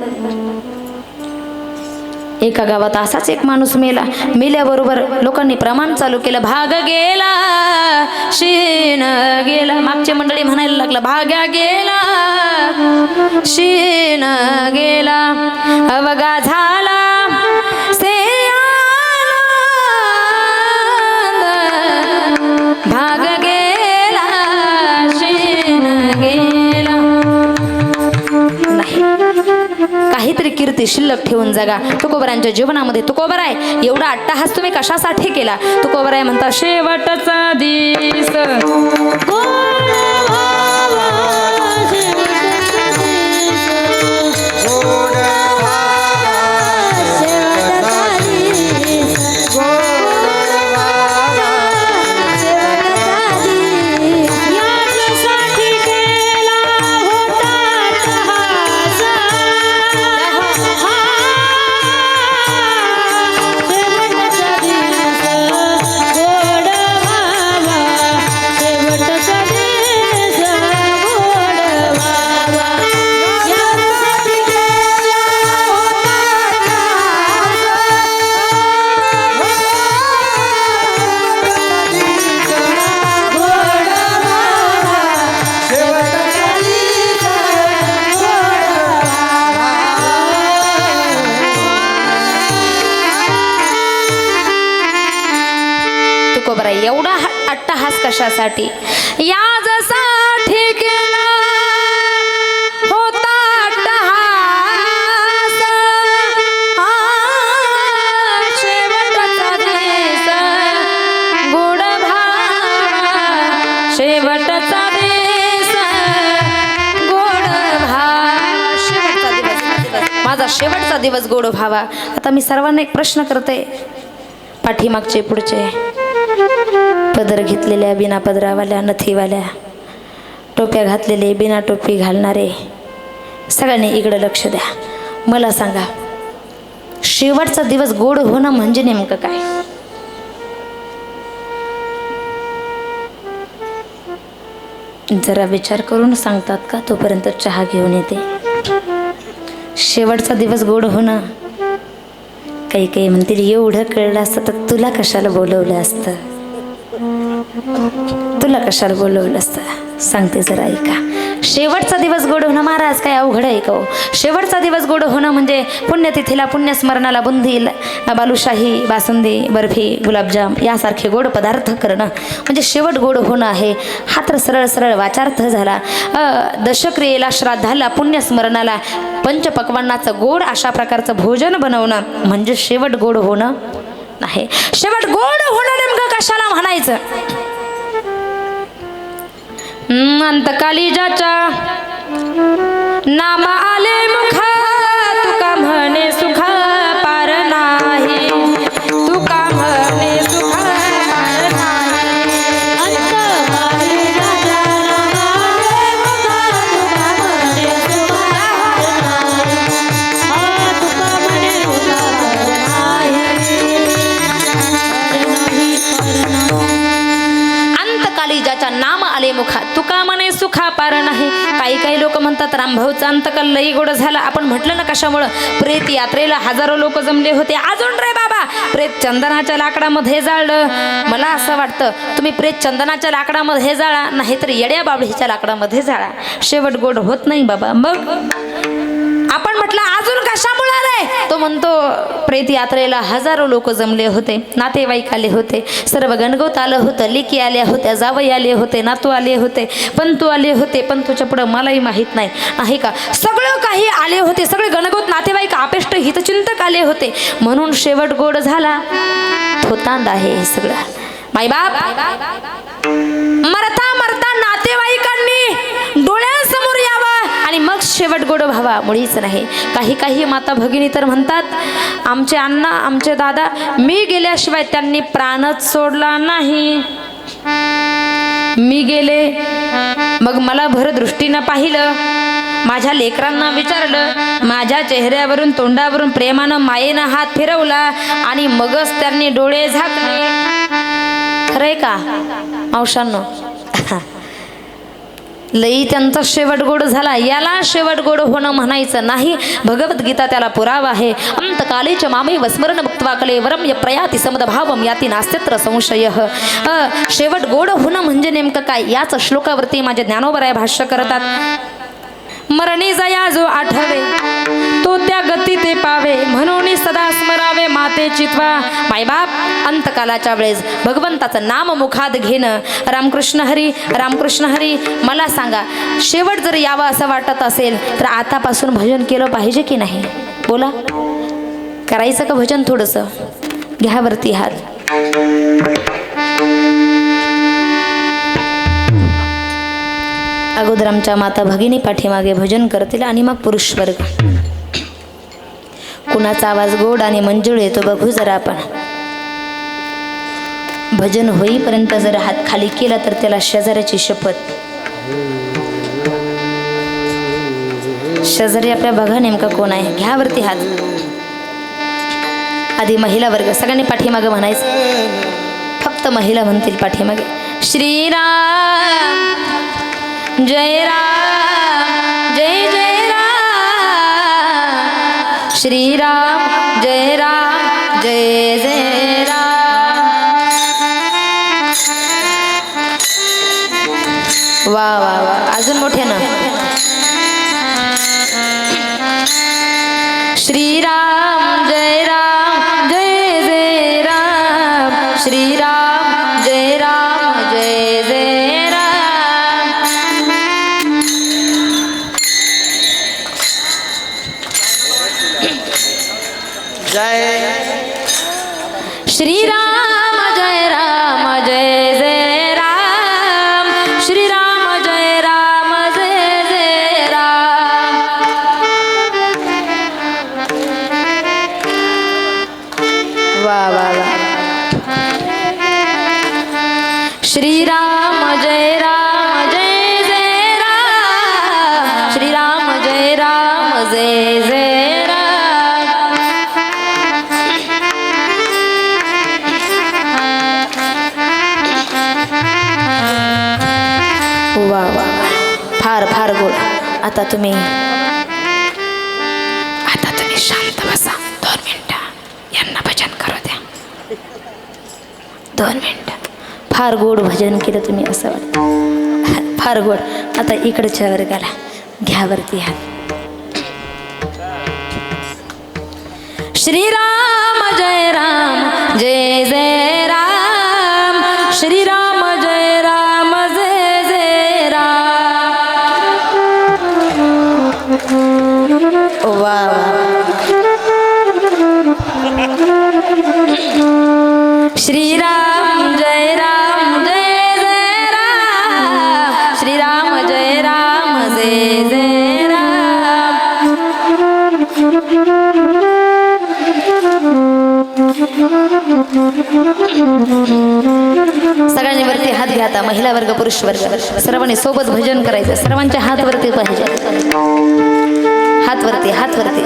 एका गावात असाच एक माणूस मेला. मेल्याबरोबर लोकांनी प्रमाण चालू केलं, भाग गेला शीन गेला. मागची मंडळी म्हणायला लागला, भाग्या गेला शीन गेला, अवगा झाला से भाग गेला शीन गेला. नाही, काहीतरी कीर्ती शिल्लक ठेवून जगा. तुकोबरांच्या जीवनामध्ये तुकोबराय एवढा अट्टहास तुम्ही कशासाठी केला? तुकोबराय म्हणता, शेवटचा दिस शेवटचा कशासाठी या जसाठी केला होता अट्टहास, शेवटचा दिवस गोड भावा, शेवटचा दिवस गोड भावा, शेवटचा दिवस माझा शेवटचा दिवस गोड भावा. आता मी सर्वांना एक प्रश्न करते, पाठीमागचे पुढचे, पदर घेतलेल्या बिना पदरावाल्या, नथीवाल्या, टोप्या घातलेले बिना टोपी घालणारे, सगळ्यांनी इकडं लक्ष द्या. मला सांगा, शेवटचा दिवस गोड होणं म्हणजे नेमकं काय? जरा विचार करून सांगतात का? तोपर्यंत चहा घेऊन येते. शेवटचा दिवस गोड होणं, काही काही म्हणतील एवढं कळलं असतं तर तुला कशाला बोलवलं असतं, तुला कशाला बोलवलं असतं. सांगते जरा ऐका. शेवटचा दिवस गोड होणं महाराज काय अवघड आहे का हो? शेवटचा दिवस गोड होणं म्हणजे पुण्यतिथीला पुण्यस्मरणाला बुंदी, बालुशाही, बासुंदी, बर्फी, गुलाबजाम यासारखे गोड पदार्थ करणं म्हणजे शेवट गोड होणं आहे. हा तर सरळ सरळ वाचार्थ झाला. दशक्रियेला, श्राद्धाला, पुण्यस्मरणाला पंचपक्वान्नाचं गोड अशा प्रकारचं भोजन बनवणं म्हणजे शेवट गोड होणं नाही. शेवट गोड होणं नेमकं कशाला म्हणायचं? अंतकाली ज्याच्या नाम आले मुखा, तुका म्हणे सुखा पार नाही, तुका म्हणे सुखा पार नाही. अंतकाली राजा नामाले मुखा, तुका म्हणे सुखा पार नाही, तुका म्हणे सुखा पार नाही. अंतकाली ज्याच्या नाम आले मुखा, तुका म्हणे सुखा पार नाही. काही काही लोक म्हणतात रामभाऊचा अंतकाल लई गोड झाला. आपण म्हटलं ना कशामुळं? प्रेत यात्रेला हजारो लोक जमले होते. अजून रे बाबा, प्रेत चंदनाच्या लाकडामध्ये जाळलं. मला असं वाटतं तुम्ही प्रेत चंदनाच्या लाकडामध्ये जाळा, नाहीतर येड्या बाबळीच्या लाकडामध्ये जाळा, शेवट गोड होत नाही बाबा. मग आपण म्हटलं अजून कशामुळे रे? तो म्हणतो प्रेत यात्रेला हजारो लोक जमले होते, नातेवाईक आले होते, सर्व गणगोत आलं होतं, लेकी आल्या होत्या, जावई आले होते, नातू आले होते, पंतू आले होते. पंतूच्या पुढं मलाही माहीत नाही आहे का, सगळं काही आले होते, सगळे गणगोत नातेवाईक, आपेष्ट हितचिंतक आले होते, म्हणून शेवट गोड झाला. थोतांड आहे हे सगळं. मायबाप मरता मरता नातेवाईकांनी डोळ्यासमोर यावं आणि मग शेवट गोड व्हावा, मुळीच नाही. काही काही माता भगिनी तर म्हणतात, आमचे अण्णा, आमचे दादा, मी गेल्याशिवाय त्यांनी प्राणच सोडला नाही. मी गेले, मग मला भरदृष्टीनं पाहिलं, माझ्या लेकरांना विचारलं, माझ्या चेहऱ्यावरून तोंडावरून प्रेमानं मायेनं हात फिरवला आणि मगच त्यांनी डोळे झाकले. खरंय का मावशांनो? लई त्यांचा शेवट गोड झाला. याला शेवट गोड होणं म्हणायचं नाही. भगवद्गीता त्याला पुरावा आहे. अंतकालेच मामे वस्मरण भक्त्वा कले वरम य प्रयाति समदभावम याति नास्त्यत्र संशयः. शेवट गोड होणं म्हणजे नेमकं काय? याच श्लोकावरती माझे ज्ञानोबराय भाष्य करतात. मरणी जया जो आठवे, तो त्या गती ते पावे, म्हणून सदा स्मरावे माते चित्वा. मायबाप, अंतकालाच्या वेळेस भगवंताचं नाम मुखात घेणं, रामकृष्ण हरी, रामकृष्ण हरी. मला सांगा, शेवट जर यावं असं वाटत असेल तर आतापासून भजन केलं पाहिजे की नाही? बोला, करायचं का भजन? थोडंसं घ्या वरती हात. अगोदर आमच्या माता भगिनी पाठीमागे भजन करतील आणि मग पुरुष वर्ग. कुणाचा आवाज गोड आणि मंजूळ येतो बघू जरा आपण. भजन होईपर्यंत जर हात खाली केला तर त्याला शेजाऱ्याची शपथ. शेजारी आपल्या बघा नेमका कोण आहे. घ्या वरती हात. आधी महिला वर्ग सगळ्यांनी पाठीमागे म्हणायचं. फक्त महिला म्हणतील पाठीमागे, श्रीराम जय राम जय जय राम, श्रीराम जय राम जय जय राम. वा वा वा, अजून मोठे ना. श्रीराम जय राम जय जय राम, श्रीराम जय राम जय जय जय श्रीराम जय राम जय जय राम श्रीराम जय राम जय जय राम वा वा वा श्रीराम जय राम जय जय राम श्रीराम जय राम जय जय राम वा वा फार फार गोड आता तुम्ही शांत बसा 2 मिनिटं यांना भजन करू द्या 2 मिनिटं फार गोड भजन केलं तुम्ही असं वाटतं फार गोड आता इकडच्या वर्गाला घ्या वरती हात श्रीराम जय राम जय जय राम श्रीराम जय राम जय जय राम वा श्रीराम जय राम जय जय राम श्रीराम जय राम जय जय राम सगळ्यांनी वरती हात घ्या आता महिला वर्ग पुरुष वर्ग सर्वांनी सोबत भजन करायचं सर्वांच्या हात वरती पाहिजे हात वरती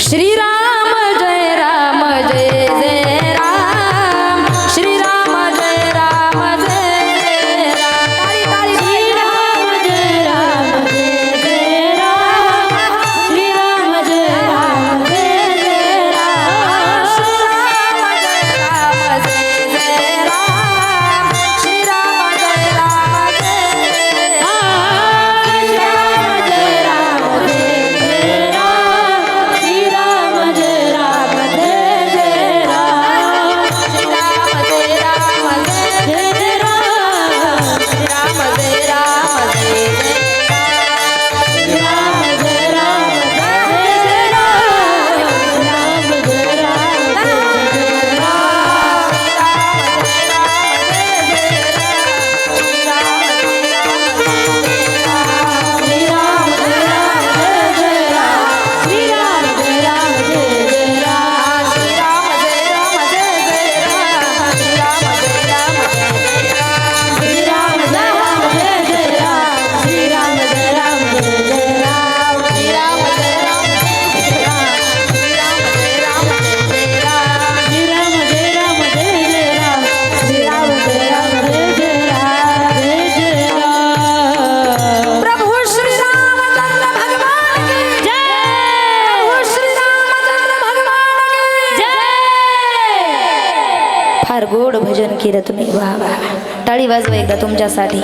श्रीराम जय राम जय जय राम श्रीराम जय राम जय जय राम श्रीराम जय राम जय जय राम श्रीराम जय राम जय जय राम श्रीराम जय राम जय जय राम श्रीराम जय राम जय जय राम श्रीराम जय राम जय जय राम श्रीराम जय राम जय जय राम श्रीराम जय राम जय जय राम श्रीराम जय राम जय जय राम श्रीराम जय राम जय जय राम श्रीराम जय राम जय जय राम प्रभु श्री रामचंद्र भगवान की जय प्रभु श्री रामचंद्र भगवान की जय फार गोड भजन केलं तुम्ही वा वा टाळी वाजवा एकदा तुमच्यासाठी